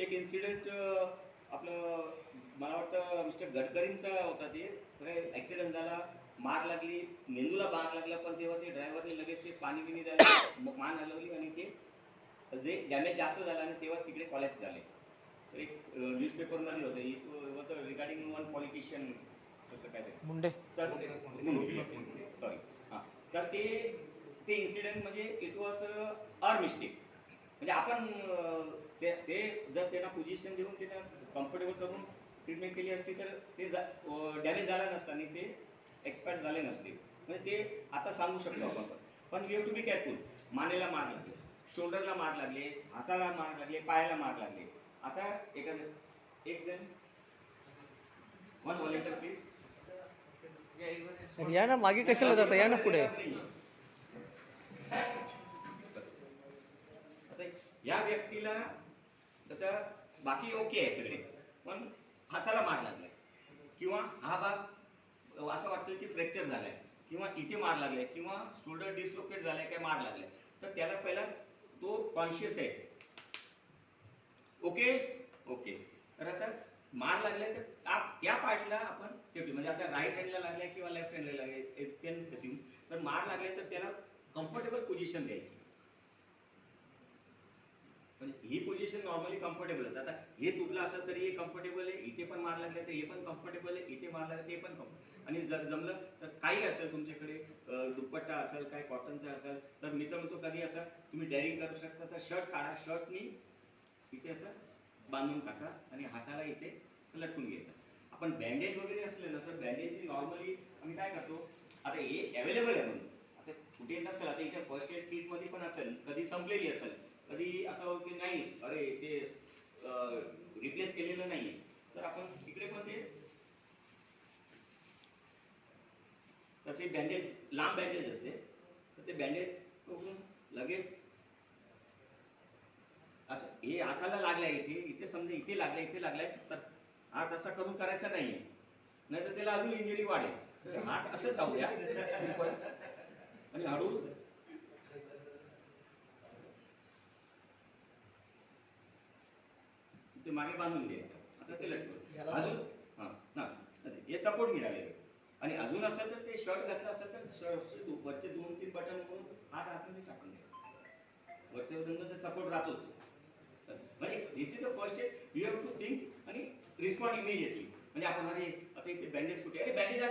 एक इन्सिडेंट आपलं मला वाटतं मिस्टर गडकरींचा होता. ते ॲक्सिडेंट झाला, मार लागली, मेंदूला मार लागला, पण तेव्हा ते ड्रायव्हरने लगेच ते पाणी बिणी द्यायला मान हलवली आणि ते जे डॅमेज जास्त झाला आणि तेव्हा तिकडे कॉलेज झाले. तर एक न्यूजपेपरमध्ये होतं, इट होतं रिगार्डिंग वन पॉलिटिशियन, तसं काय ते मुंडे. तर सॉरी हां. तर ते ते इन्सिडेंट म्हणजे इट वॉज आर मिस्टेक. म्हणजे आपण ते जर त्यांना पोझिशन देऊन त्यांना कम्फर्टेबल करून ट्रीटमेंट केली असती तर ते डॅमेज झाला नसता आणि ते एक्सपायर झाले नसते. म्हणजे ते आता सांगू शकतो आपण. पण you have to be careful. मानेला मार लागले, शोल्डरला मार लागले, हाताला मार लागले, पायाला मार लागले. आता एक जण वन व्हॉलेंटियर प्लीज. या ना मागे कशाला जाता, या ना पुढे. आता या व्यक्तीला त्याचा बाकी ओके आहे सगळे, पण हाताला मार लागलाय किंवा हा भाग असं वाटतं की फ्रॅक्चर झालाय किंवा इथे मार लागलाय किंवा शोल्डर डिस्लोकेट झालाय, काय मार लागलाय, तर त्याला पहिला तो कॉन्शियस आहे. Okay okay. तर आता मार लागलाय तर त्या पार्टला आपण सेफ्टी, म्हणजे आता राईट हँडला लागलाय किंवा लेफ्ट हँडला लागलाय, तर मार लागले तर त्याला कम्फर्टेबल पोझिशन द्यायची. म्हणजे ही पोझिशन नॉर्मली कम्फर्टेबल असते. आता हे तुटलं असेल तरी हे कम्फर्टेबल आहे, इथे पण मार लागले तर हे पण कम्फर्टेबल आहे, इथे मार लागले ते पण कम्फर्टेबल. आणि जर जमलं तर काही असेल तुमच्याकडे, दुपट्टा असेल, काय कॉटनचा असेल, तर मी तर म्हणतो कधी असं तुम्ही डेअरिंग करू शकता तर शर्ट काढा, शर्टनी इथे असं बांधून टाका आणि हाताला इथे असं लटकून घ्यायचं. आपण बँडेज वगैरे असले ना तर बँडेज नॉर्मली आम्ही काय करतो, आता हे अवेलेबल आहे म्हणून आता कुठे नसेल, आता इथे फर्स्ट एड किटमध्ये पण असेल, कधी संपलेली असेल, कधी असं हो की नाही अरे ते रिप्लेस केलेलं नाही आहे, तर आपण इकडे पण ते तसे बँडेज, लांब बँडेज असते, तर ते बँडेज टोकून लगेच असं हे हाताला लागलाय, इथे इथे समजा इथे लागलाय, इथे लागलाय, तर हात असा करून करायचा नाहीये, नाही तर त्याला अजून इंजुरी वाढेल. हात असंच राहू द्या आणि हळू ते मागे बांधून द्यायचं. आता ते लटकून अजून हां ना हे सपोर्ट मिळाले. आणि अजून असं तर ते शर्ट घातलं असेल तर शर्टचे वरचे 2-3 बटन म्हणून हात आतमध्ये टाकून द्यायचं. वरच्या बटन तर सपोर्ट राहतोच. म्हणजे this is the first step. You have to think आणि रिस्पॉन्ड इमिडिएटली. म्हणजे आपण अरे आता इथे बँडेज कुठे, अरे बँडेज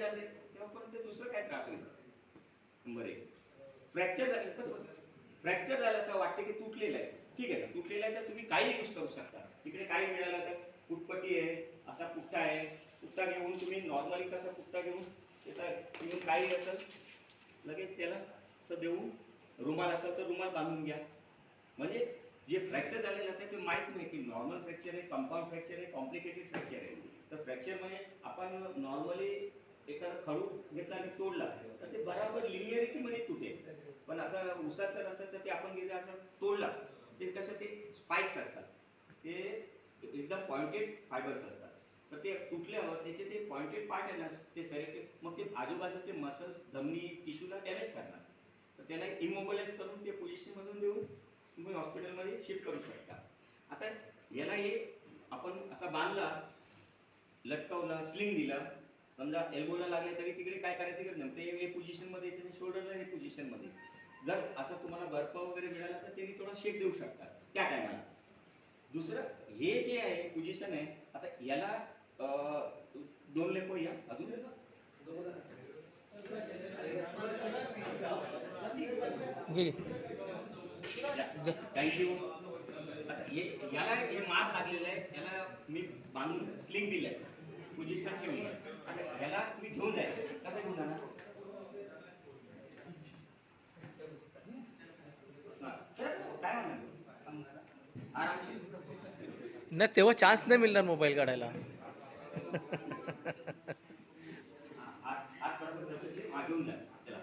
आले तेव्हापर्यंत दुसरं काय त्रास होईल. बरे फ्रॅक्चर झाले, कसं फ्रॅक्चर झालं असं वाटतं की तुटलेलं आहे, ठीक आहे ना, तुटलेलं आहे तर तुम्ही काही यूज करू शकता. तिकडे काही मिळालं तर पुटपट्टी आहे, असा पुट्टा आहे, पुट्टा घेऊन तुम्ही नॉर्मली कसा पुट्टा घेऊन त्याचा घेऊन काही असेल लगेच त्याला असं देऊन, रुमाल असेल तर रुमाल बांधून घ्या. म्हणजे जे फ्रॅक्चर झालेलं असतं ते माहीत नाही की नॉर्मल फ्रॅक्चर आहे, कंपाऊंड फ्रॅक्चर आहे, कॉम्प्लिकेटेड फ्रॅक्चर आहे. तर फ्रॅक्चर म्हणजे आपण नॉर्मली एखादा खडू घेतला आणि तोडला तर ते बराबर लिनियरिटीमध्ये तुटेल. पण आता उसाचं नसेल तर ते आपण गेलं असं तोडला, ते कसं ते स्पाइक्स असतात, ते एकदम पॉइंटेड फायबर्स असतात, तर ते तुटल्यावर त्याचे ते पॉइंटेड पार्ट आहे ना ते सगळे मग ते आजूबाजूचे मसल्स, धमनी, टिश्यूला डॅमेज करणार. तर त्याला इमोबलाइज करून ते पोझिशनमधून देऊन तुम्ही हॉस्पिटलमध्ये शिफ्ट करू शकता. आता याला हे आपण असा बांधला, लटकवला, स्लिंग दिला, समजा एल्बोला लागले तरी तिकडे काय करायचं गरज नाही, ते हे पोझिशनमध्ये यायचं, शोल्डरला हे पोझिशनमध्ये. जर असं तुम्हाला बर्फ वगैरे मिळाला तर त्यांनी थोडा शेक देऊ शकता त्या टायमाला. दुसरं हे जे आहे पोझिशन आहे, आता याला 2 लेपो या अजून थँक्यू. आता हे याला हे मार लागलेलं आहे, याला मी बांधून स्लिंग दिलंय, पोझिशन ठेवली. आता ह्याला तुम्ही घेऊन जायचं, कसं घेऊन जाणार, काय म्हणणार आरामशीर नाही, तेव्हा चान्स नाही मिळणार मोबाईल काढायला. हात बरोबर तसं हा घेऊन जा त्याला.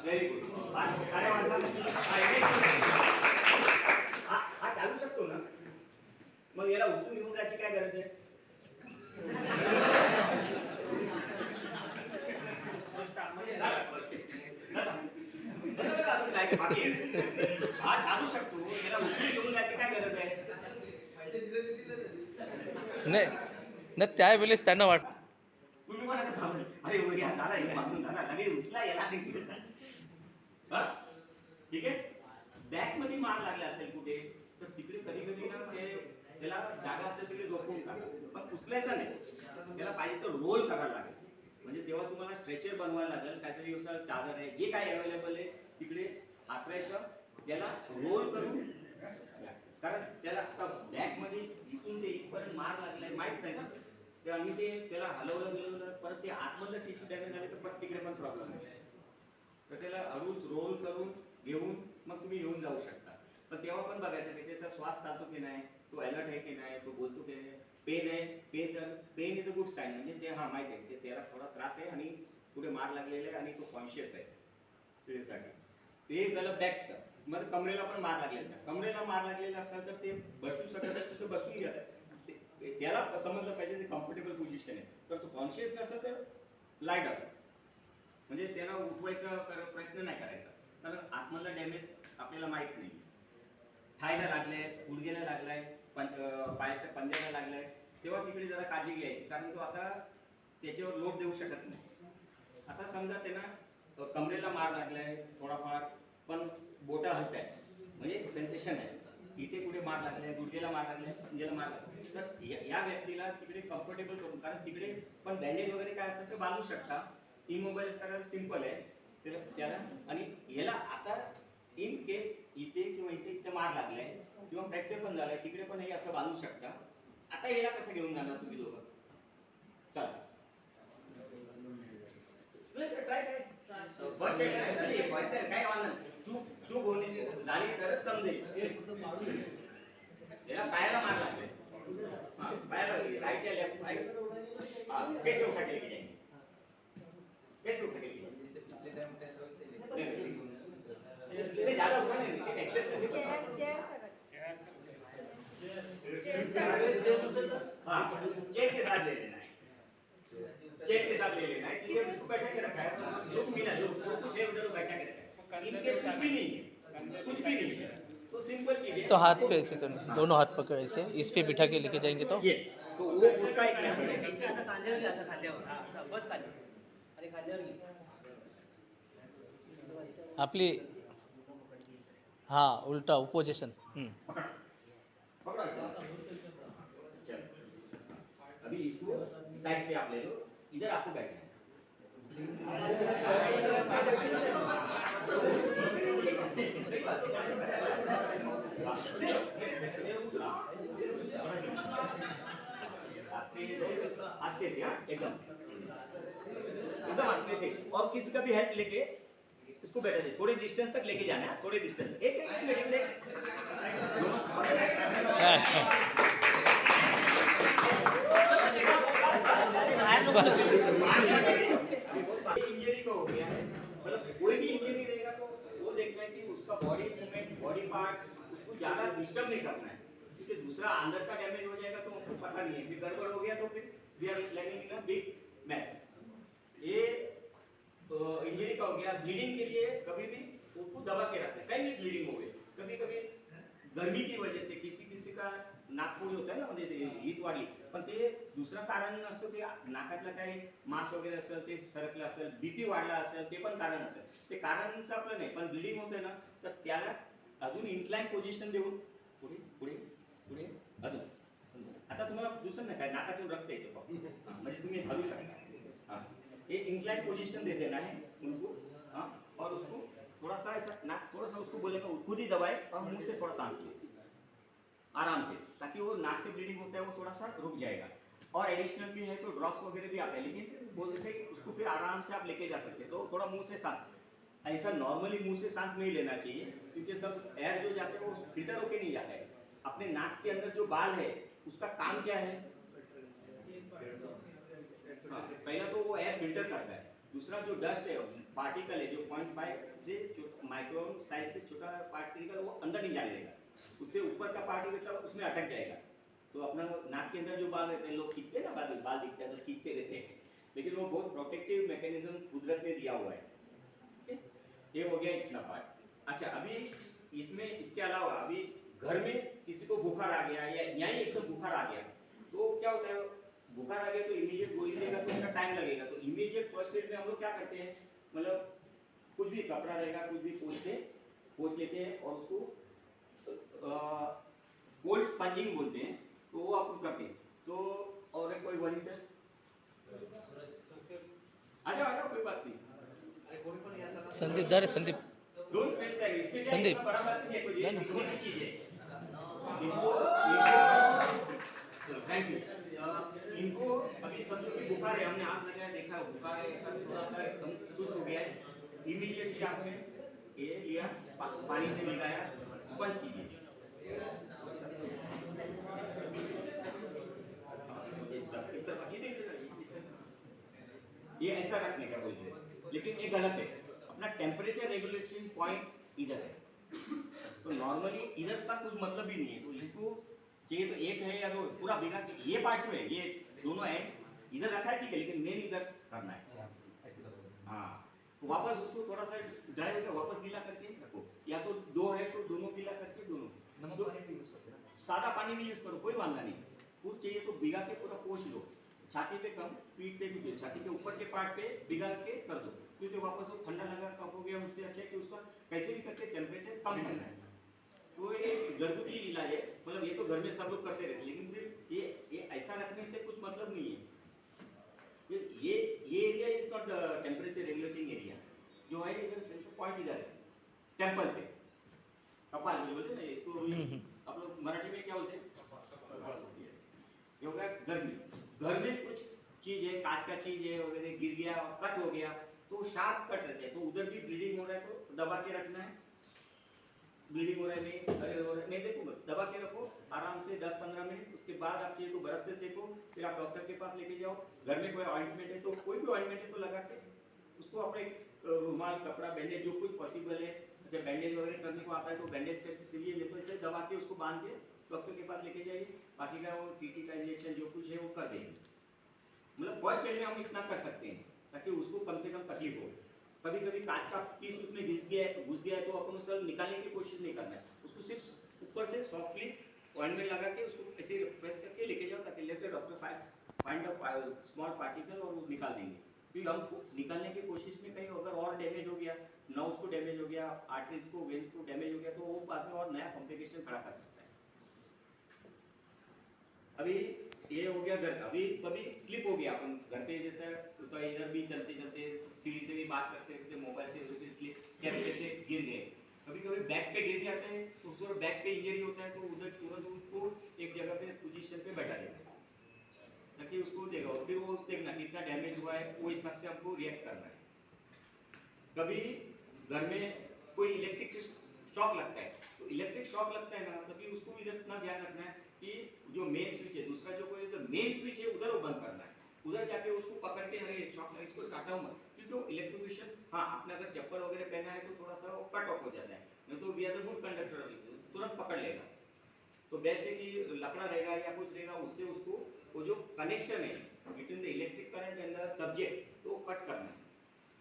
Very good. हा चालू शकतो ना, मग याला उचलून घेऊन जायची काय गरज आहे. हा चालू शकतो, याला उचलून घेऊन जायची नाही नाही त्यावेळेस त्यांना वाट तुम्ही मला का थांबले? अरे उद्या झाला हे मागून झाला लगेच उचला याला हा ठीक आहे. बॅक मध्ये मार लागला असेल कुठे तर तिकडे कधी कधी ना ते त्याला जागा असेल तिकडे झोपून टाका, पण उचलायचा नाही, त्याला पाहिजे तर रोल करायला लागेल. म्हणजे तेव्हा तुम्हाला स्ट्रेचर बनवायला लागेल, काहीतरी चादर आहे जे काय अवेलेबल आहे तिकडे हातरायचं, त्याला रोल करून, कारण त्याला आता बॅक मध्ये इथून ते इथपर्यंत मार लागलाय माहित नाही ना ते, आणि ते त्याला हलवलं बिलवलं परत ते आतमधलं टिश्यू डॅमेज झाले तर परत तिकडे पण प्रॉब्लेम आहे. तर त्याला हळूच रोल करून घेऊन मग तुम्ही येऊन जाऊ शकता. पण तेव्हा पण बघायचं की त्याचा श्वास चालतो की नाही, तो अलर्ट आहे की नाही, तो बोलतो की नाही. पेन आहे, pen is a good sign, म्हणजे ते हा माहिती आहे की त्याला थोडा त्रास आहे आणि पुढे मार लागलेला आहे आणि तो कॉन्शियस आहे त्याच्यासाठी. ते झालं बॅकचं. मग कमरेला पण मार लागलेला, कमरेला मार लागलेला असेल तर ते बसू शकत असेल तर बसून घ्या. त्याला समजलं पाहिजे ते कम्फर्टेबल पोझिशन आहे. तर तो कॉन्शियस नसेल तर लाईट अप, म्हणजे त्याला उठवायचा प्रयत्न नाही करायचा, कारण आतमधला डॅमेज आपल्याला माहित नाही. थायला लागलाय, गुडघ्याला लागलाय, पायाच्या पंजाला लागलाय, तेव्हा तिकडे जरा काळजी घ्यायची, कारण तो आता त्याच्यावर लोड देऊ शकत नाही. आता समजा त्यांना कमरेला मार लागलाय थोडाफार, पण बोटा हलताय म्हणजे सेन्सेशन आहे, इथे कुठे मार लागलाय, गुडघ्याला मार लागलाय, पंजाला मार लागलाय, तर या व्यक्तीला तिकडे कम्फर्टेबल करून, कारण तिकडे पण बँडेज वगैरे काय असेल ते बांधू शकता. इमोबाईल करायला सिंपल आहे त्याला. आणि याला आता इन केस इथे किंवा इथे मार लागलाय किंवा फ्रॅक्चर पण झालाय तिकडे पण हे असं बांधू शकता. आता याला कसं घेऊन जाणार तुम्ही दोघं? चला ट्राय फर्स्ट एड काय वाहणार चूक होणे झाली तरच समजेल. याला पायाला मार लागलाय, पायाला राईट या लेफ्ट कैसे उठा के लेके जाएंगे, कैसे उठा के लेके नहीं ज्यादा उठा नहीं, सिर्फ एक्शन करने हाँ चेक के साथ ले लेना है, चेक के साथ ले लेना है, क्योंकि उसको बैठा के रखा है, जो मिला जो कुछ है उधर बैठा के रखा है, इनकेस कुछ भी नहीं है, कुछ भी नहीं है तो सिंपल चीज है। तो हाथ पे ऐसे करना, दोनों हाथ पकड़ ऐसे इस पे बिठा के लेके जाएंगे तो यस, तो वो उसका एक मेथड है। असं खांद्यावर घ्या, असं खांद्यावर, हा असं बस खाली आणि खांद्यावर घे. आपली हाँ उल्टा पोजिशन. पकड़ा पकड़ा चलो अभी इसको साइड से आप ले लो, इधर आपको बैठना है। सही बात आस्ते से, हाँ एकदम एकदम आस्ते से, और किसी का भी हेल्प लेके इसको बैठा दे, थोड़े डिस्टेंस तक लेके जाना है, थोड़े डिस्टेंस एक मिनट इंजरी को हो गया है, मतलब कोई भी इंजरी रहेगा तो वो देखना है कि उसका बॉडी मूवमेंट, बॉडी पार्ट उसको ज्यादा डिस्टर्ब नहीं करना है, क्योंकि दूसरा अंदर का डैमेज हो जाएगा तो आपको पता नहीं है, फिर गड़बड़ हो गया तो फिर we are planning in a big mess. ये इंजरी का हो गया. ब्लीडिंग के लिए कभी भी उसको दबा के रखना, कहीं भी ब्लीडिंग हो गई, कभी कभी गर्मी की वजह से किसी का नाकपुडी होत आहे ना, म्हणजे हीट वाढली, पण ते दुसरं कारण नसतं, ते नाकातलं काही मांस वगैरे असेल ते सरकलं असेल, बीपी वाढला असेल ते पण कारण असेल, ते कारणच आपलं नाही, पण ब्लीडिंग होते ना तर त्याला अजून इन्क्लाइन पोझिशन देऊन पुढे पुढे पुढे अजून. आता तुम्हाला दुसरं नाही काय, नाकातून रक्त येते फक्त, म्हणजे तुम्ही हलू शकता. हाँ ये इंक्लाइन पोजीशन दे देना है उनको, हाँ, और उसको थोड़ा सा ऐसा नाक थोड़ा सा उसको बोलेगा खुद ही दबाए और मुंह से थोड़ा सांस ले आराम से, ताकि वो नाक से ब्लीडिंग होता है वो थोड़ा सा रुक जाएगा. और एडिशनल भी है तो ड्रॉप्स वगैरह भी आते हैं, लेकिन वो जैसे उसको फिर आराम से आप लेके जा सकते हैं. तो थोड़ा मुंह से सांस, ऐसा नॉर्मली मुंह से सांस नहीं लेना चाहिए, क्योंकि सब एयर जो जाते हैं वो फिल्टर होके नहीं जाता है. अपने नाक के अंदर जो बाल है उसका काम क्या है, हाँ, पहला तो वो एयर फिल्टर करता है, दूसरा जो डस्ट है पार्टिकल है जो 0.5 से माइक्रोन साइज से छोटा पार्टिकल वो अंदर नहीं जाने देगा, उससे ऊपर का पार्टिकल सब उसमें अटक जाएगा. तो अपना नाक के अंदर जो बाल रहते हैं, लोग खींचते हैं ना, बाल दिखते हैं तो खींचते रहते हैं, लेकिन वो बहुत प्रोटेक्टिव मैकेनिज्म कुदरत ने दिया हुआ है. ये हो गया इतना पार्ट. अच्छा, अभी इसमें इसके अलावा अभी घर में किसी को बुखार आ गया या यहीं एकदम बुखार आ गया तो क्या होता है, बुखार आ गया तो इमीडिएट गोली देगा तो उसका टाइम लगेगा, तो इमीडिएट फर्स्ट एड में हम लोग क्या करते हैं, मतलब कुछ भी कपड़ा रहेगा कुछ भी पोंछ लेते हैं और उसको कोल्ड स्पंजिंग बोलते हैं, तो वो आप करते हैं। तो और कोई वॉलंटियर आ जाओ कोई बात नहीं। संदीप जा रहे संदीप डोंट वेस्ट टाइम, इसमें क्या संदीप। इतना बड़ा बात नहीं है, कोई ये जाना। सीखने की चीज है। Thank you. इनको अभी समझो कि बुखार है, हमने हाथ लगाया देखा है बुखार है, सब थोड़ा सा एकदम सुस्त हो गया है, इमीडिएटली आपने ये लिया पानी से भिगाया, स्पंज कीजिए। इस तरह ये देखिए, ये ऐसा रखने का बोलते हैं, लेकिन ये गलत है। अपना टेम्परेचर रेगुलेशन पॉइंट इधर है, तो नॉर्मली इधर का कुछ मतलब ही नहीं है, तो इसको चाहिए तो एक है या दो पूरा भिगा के, ये पार्ट जो है ये दोनों एंड इधर रखा है ठीक है, लेकिन मेन इधर करना है। हाँ, तो वापस उसको थोड़ा सा ड्राई होकर वापस गीला करके रखो, या तो दो है तो दोनों गीला करके दोनों सादा पानी भी यूज करो, कोई वांधा नहीं। पूरा चाहिए तो भिगा के पूरा पोंछ लो, छाती पे कम, पीठ पे भी, छाती के ऊपर के पार्ट पे भिगा के कर दो, क्योंकि वापस वो ठंडा लगा कफ हो गया, उससे अच्छा है कि उसका कैसे भी करके टेम्परेचर कम करना है। तो ये घरगुती इलाज है, मतलब ये तो घर में सब लोग करते रहते, लेकिन फिर ये ऐसा रखने से कुछ मतलब नहीं है। ये area is not temperature regulating area, जो है इधर सेंसर पॉइंट इधर है, टेम्पल पे कपाल जो बोलते हैं ना, इसको आप लोग मराठी में क्या बोलते हैं, ये हो गया घर में कुछ चीज है, कांच का चीज है वगैरह गिर गया और कट हो गया, तो शार्प कट रहते हैं, तो उधर भी ब्लीडिंग हो रहा है तो दबा के रखना है। ब्लीडिंग हो रहा है नहीं, अरे हो रहा है नहीं, देखो दबा के रखो आराम से 10-15 मिनट, उसके बाद आप चाहिए तो बर्फ से सेको, फिर आप डॉक्टर के पास लेके जाओ। घर में कोई ऑइंटमेंट है तो कोई भी ऑइंटमेंट है तो लगा के उसको अपने रुमाल कपड़ा बैंडेज जो कुछ पॉसिबल है, अच्छा बैंडेज वगैरह करने को आता है तो बैंडेज करिए, नहीं तो इसे दबा के उसको बांध के डॉक्टर के पास लेके जाइए, बाकी का वो टीटी का इंजेक्शन जो कुछ है वो कर देंगे। मतलब फर्स्ट एड में हम इतना कर सकते हैं ताकि उसको कम से कम तकलीफ हो। कभी कभी कांच का पीस उसमें घुस गया है तो अपन उसे निकालने की कोशिश नहीं करना है, उसको सिर्फ ऊपर से सॉफ्टली ऑइंटमेंट लगा के उसको ऐसे प्रेस करके लेके जाओ, ताकि लेकर doctor find the small particle और वो निकाल देंगे। फिर हम निकालने की कोशिश में कहीं अगर और डैमेज हो गया, नर्व्स को डैमेज हो गया, आर्टरीज को वेन्स को डैमेज हो गया, तो वो बाद में और नया कॉम्प्लिकेशन खड़ा कर सकता है। अभी ये हो गया घर, अभी कभी स्लिप हो गया अपन घर पे, जैसे तो इधर भी चलते चलते सीढ़ी से भी बात करते करते मोबाइल से उधर स्लिप स्टेप से गिर गए, कभी कभी बैक पे गिर जाते हैं तो उस वक्त बैक पे इंजरी होता है, तो उधर तुरंत उसको एक जगह पे पोजीशन पे बैठा देना है ताकि उसको देखो, फिर वो देखना कितना डैमेज हुआ है, वो हिसाब से हमको रिएक्ट करना है। कभी घर में कोई इलेक्ट्रिक शॉक लगता है, तो इलेक्ट्रिक शॉक लगता है ना, तभी उसको भी इतना ध्यान रखना है कि जो मेन स्विच है, दूसरा जो कोई मेन स्विच है उधर वो बंद करना है, उधर जाके उसको पकड़ के अरे शॉक लगा इसको काटा हूँ क्योंकि इलेक्ट्रिशियन, हाँ आपने अगर चप्पल वगैरह पहना है तो थोड़ा सा वो कट ऑफ हो जाता है, नहीं तो we are the good conductor तुरंत पकड़ लेगा। तो बेस्ट है कि लकड़ा रहेगा या कुछ रहेगा, उससे उसको वो जो कनेक्शन है between the electric current and the subject तो कट करना है,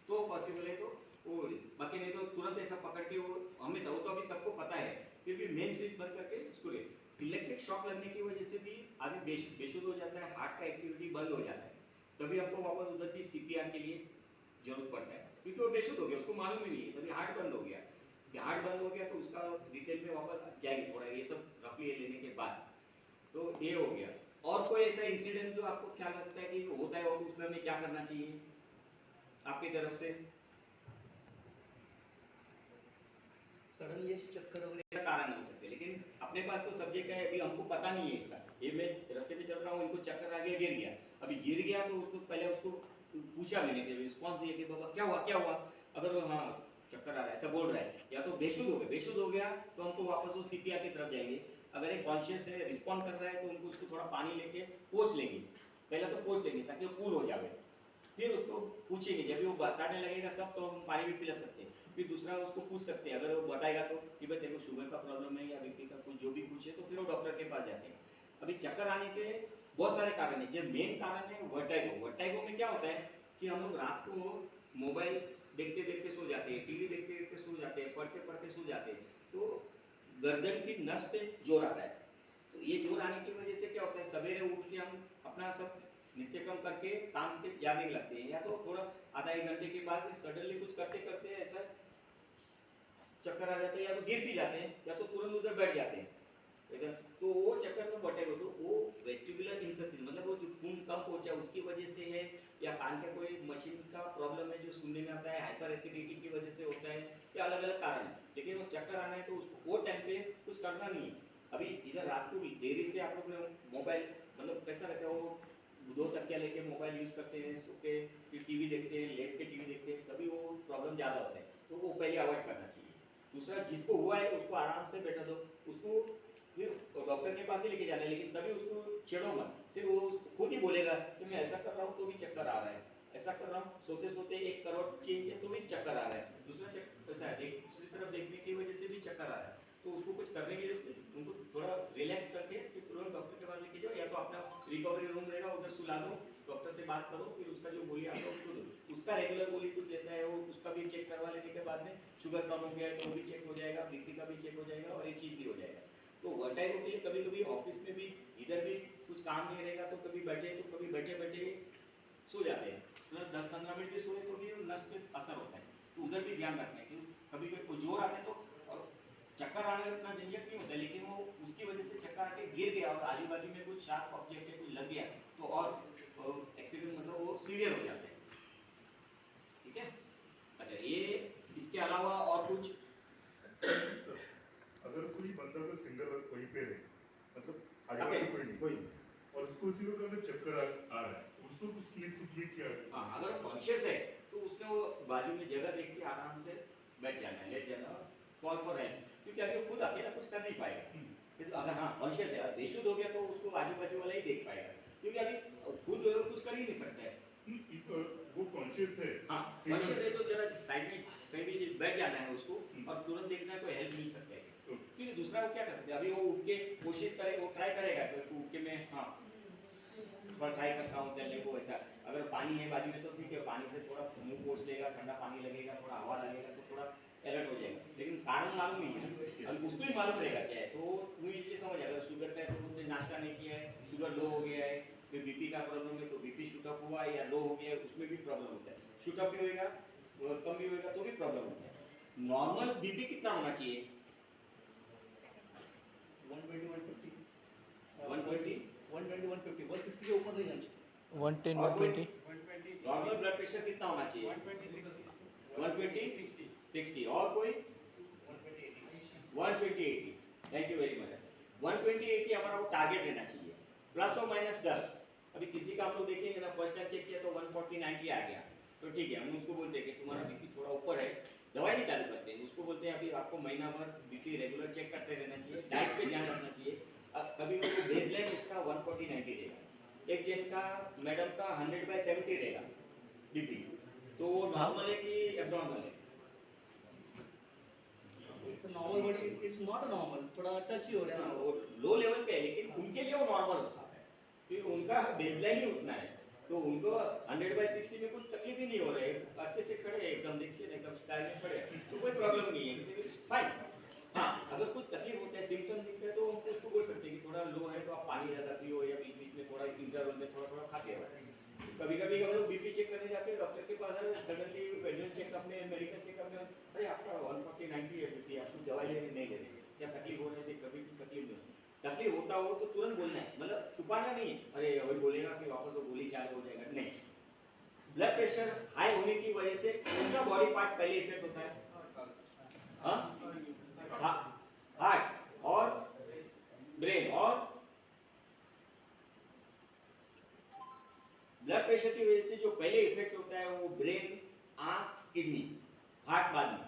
तो पॉसिबल है तो वो, बाकी नहीं तो तुरंत ऐसा पकड़ के वो हमेशा, वो तो अभी सबको पता है, फिर भी मेन स्विच बंद करके उसको ले। इलेक्ट्रिक शॉक लगने की वजह से भी आदमी बेशुद्ध हो जाता है, हार्ट का एक्टिविटी बंद हो जाता है, तभी आपको वापस उधर भी सीपीआर के लिए जरूरत पड़ता है, क्योंकि वो बेशुद्ध हो गया, उसको मालूम ही नहीं है, तभी हार्ट बंद हो गया। हार्ट बंद हो गया तो उसका डिटेल में वापस जाएंगे थोड़ा, ये सब रफली लेने के बाद। तो ये हो गया। और कोई ऐसा इंसिडेंट जो आपको ख्याल लगता है कि होता है और उसमें हमें क्या करना चाहिए आपकी तरफ से? सडनली चक्कर वगैरह कारण हो सकते, लेकिन अपने पास तो सब्जेक्ट है, अभी हमको पता नहीं है इसका, ये मैं रास्ते पे चल रहा हूँ, इनको चक्कर आ गया, गिर गया, अभी गिर गया तो उसको पहले उसको पूछा मैंने कि रिस्पॉन्स दिया कि बाबा क्या हुआ, अगर हाँ चक्कर आ रहा है ऐसा बोल रहा है, या तो बेशुद्ध हो गया तो हमको वापस वो सीपीआर की तरफ जाएंगे। अगर एक कॉन्शियस है, रिस्पॉन्ड कर रहा है, तो उनको उसको थोड़ा पानी लेके पोंछ लेंगे, पहले तो पोंछ लेंगे ताकि वो कूल हो जाए, फिर उसको पूछेंगे, जब भी वो बताने लगेगा सब तो हम पानी भी पिला सकते हैं, फिर दूसरा उसको पूछ सकते हैं, अगर वो बताएगा तो कि भाई तेरे को शुगर का प्रॉब्लम है या बीपी का कुछ जो भी पूछे, तो फिर वो डॉक्टर के पास जाते हैं। अभी चक्कर आने के बहुत सारे कारण है, जो मेन कारण है वर्टाइगो। वर्टाइगो में क्या होता है कि हम लोग रात को मोबाइल देखते देखते सो जाते हैं, टीवी देखते देखते सो जाते हैं, पढ़ते पढ़ते सो जाते हैं, तो गर्दन की नस पे जोर आता है, तो तो ये जोर आने की वजह से क्या होता है, सवेरे उठ के हम अपना सब नित्यक्रम करके काम पे जाने लगते हैं, या तो थोड़ा आधा एक घंटे के बाद सडनली कुछ करते करते ऐसा चक्कर आ जाते हैं, या तो गिर भी जाते हैं, या तो तुरंत उधर बैठ जाते हैं इधर। तो वो चक्कर में बटेगा, तो वो वेस्टिबुलर इंसफिशियंसी मतलब वो जो खून कम पहुंचा उसकी वजह से है, या कान का कोई मशीन का प्रॉब्लम है जो सुनने में आता है, हाइपर एसिडिटी की वजह से होता है, या अलग अलग कारण है। लेकिन वो चक्कर आना है तो उसको वो टाइम पे कुछ करना नहीं है। अभी इधर रात को देरी से आप लोग ने मोबाइल मतलब कैसा रहता है, वो 2 तकिया लेके मोबाइल यूज करते हैं, सो के फिर टीवी देखते हैं, लेट के टीवी देखते हैं, तभी वो प्रॉब्लम ज़्यादा होता है, तो वो पहले अवॉइड करना चाहिए। दूसरा, जिसको हुआ है उसको आराम से बैठा दो, उसको फिर डॉक्टर के पास ही लेके जाना है, लेकिन तभी उसको छेड़ो मत, फिर वो खुद ही बोलेगा कि मैं ऐसा कर रहा हूँ तो भी चक्कर आ रहा है, ऐसा कर रहा हूँ, सोते सोते 1 करोड़ चेंज है तो भी चक्कर आ रहा है, दूसरा चक्कर ऐसा है, दूसरी तरफ देखने की वजह से भी चक्कर आ रहा है, तो उसको कुछ करने की जरूरत नहीं, उनको थोड़ा रिलैक्स करके फिर तुरंत डॉक्टर के पास लेके जाओ, या तो अपना रिकवरी रूम रहेगा उधर सुला दो, डॉक्टर से बात करो, फिर उसका जो गोली आता है उसको दो, उसका रेगुलर गोली कुछ लेता है वो, उसका भी चेक करवा लेने के बाद में शुगर कम हो गया है तो भी चेक हो जाएगा, बीपी का भी चेक हो जाएगा, और एक चीज भी हो जाएगा। तो वर्टाइगो के लिए कभी कभी ऑफिस में भी इधर भी कुछ काम नहीं रहेगा, तो कभी बैठे बैठे सो जाते हैं, मतलब 10-15 मिनट भी सोए तो भी नस पे असर होता है, तो उधर भी ध्यान रखना है कि कभी कभी जोर आते तो, और चक्कर आने में इतना झंझट नहीं होता, लेकिन वो उसकी वजह से चक्कर आके गिर गया और आजू बाजू में कुछ शार्प ऑब्जेक्ट कुछ लग गया तो और एक्सीडेंट मतलब वो सीवियर हो जाता है। ठीक है, अच्छा ये इसके अलावा और कुछ? अगर कोई बंदा का सिंगल वहीं पे रहे, मतलब आगे Okay, कोई नहीं, कोई और उसको उसी को करने चक्कर आ रहा है, उसको कुछ लिए क्या है? हाँ, अगर कॉन्शियस है तो उसने वो बाजू में जगह देख के आराम से बैठ जाना है, लेट जाना, कॉल फॉर हेल्प, क्योंकि अभी खुद अकेला कुछ कर नहीं पाएगा। फिर अगर हाँ कॉन्शियस है, बेशुद्ध हो गया तो उसको आजू बाजू वाला ही देख पाएगा, क्योंकि अभी खुद कुछ कर ही नहीं सकता है। इफ वो कॉन्शियस है, हाँ कॉन्शियस है तो जरा साइड में कहीं भी बैठ जाना है उसको, और तुरंत देखना है कोई हेल्प मिल सकता है, क्योंकि दूसरा वो क्या करते हैं, अभी वो उठ के कोशिश करे, वो ट्राई करेगा तो उठ के मैं हाँ थोड़ा ट्राई करता हूँ चलने को, ऐसा अगर पानी है बाजू में तो ठीक है, पानी से थोड़ा मुंह पोंछ लेगा, ठंडा पानी लगेगा, थोड़ा हवा लगेगा तो थोड़ा अलर्ट हो जाएगा, लेकिन कारण मालूम नहीं है, अब उसको ही मालूम रहेगा क्या है, तो वो ये समझ, अगर शुगर का है तो उसने नाश्ता नहीं किया है, शुगर लो हो गया है, फिर बीपी का प्रॉब्लम है तो बीपी शूटअप हुआ है या लो हो गया है, उसमें भी प्रॉब्लम होता है, शूटअप भी होएगा कम भी होएगा तो भी प्रॉब्लम होता है। नॉर्मल बीपी कितना होना चाहिए? 120 150 120 120 150 160 के ऊपर नहीं जाना चाहिए। 110 और कोई 120 नॉर्मल ब्लड प्रेशर कितना होना चाहिए? 120 60 और कोई 120 80। Thank you very much. 120 80 हमारा वो टारगेट रहना चाहिए, प्लस और माइनस 10। अभी किसी का हम लोग देखेंगे ना, फर्स्ट टाइम चेक किया तो 140 90 आ गया, तो ठीक है, हम उसको बोलते हैं कि तुम्हारा बीपी थोड़ा ऊपर है, दवाई नहीं चालू करते हैं, उसको बोलते हैं अभी आपको महीना भर बीपी रेगुलर चेक करते रहना चाहिए, डाइट पे ध्यान रखना चाहिए। कभी उसको बेसलाइन उसका 140 90 रहेगा, एक जन का मैडम का 100/70 रहेगा बीपी, तो नॉर्मल है कि एब्नॉर्मल है? It's normal but it's not normal, थोड़ा टच ही हो रहा है ना वो लो लेवल पे है, लेकिन उनके लिए वो नॉर्मल होता है, क्योंकि उनका बेसलाइन ही उतना है, तो उनको 100/60 में कुछ तकलीफ ही नहीं हो रहा है, अच्छे से खड़े हैं एकदम, देखिए एकदम स्टाइल में खड़े हैं, तो कोई प्रॉब्लम नहीं है, फाइन। हाँ, अगर कुछ तकलीफ होता है, सिम्टम दिखता है, तो हमको उसको बोल सकते हैं कि थोड़ा लो है तो आप पानी ज़्यादा पियो, या बीच बीच में थोड़ा इंटरवल में थोड़ा थोड़ा खाते रहो। कभी कभी हम लोग बीपी चेक करने जाते हैं, डॉक्टर के पास आए, सडनली वेलनेस चेकअप में, मेडिकल चेकअप में, अरे आपका 140 90 है बीपी, आपको दवाई लेने नहीं ले रही, क्या तकलीफ हो रही थी? कभी भी तकलीफ नहीं, तकलीफ होता हो तो तुरंत बोलना है, मतलब छुपाना नहीं है, अरे वही बोलेगा कि वापस वो गोली चालू हो जाएगा, नहीं। ब्लड प्रेशर हाई होने की वजह से कौन सा बॉडी पार्ट पहले इफेक्ट होता है? हार्ट और ब्रेन, और ब्लड प्रेशर की वजह से जो पहले इफेक्ट होता है वो ब्रेन, आंख, किडनी, हार्ट बाद में।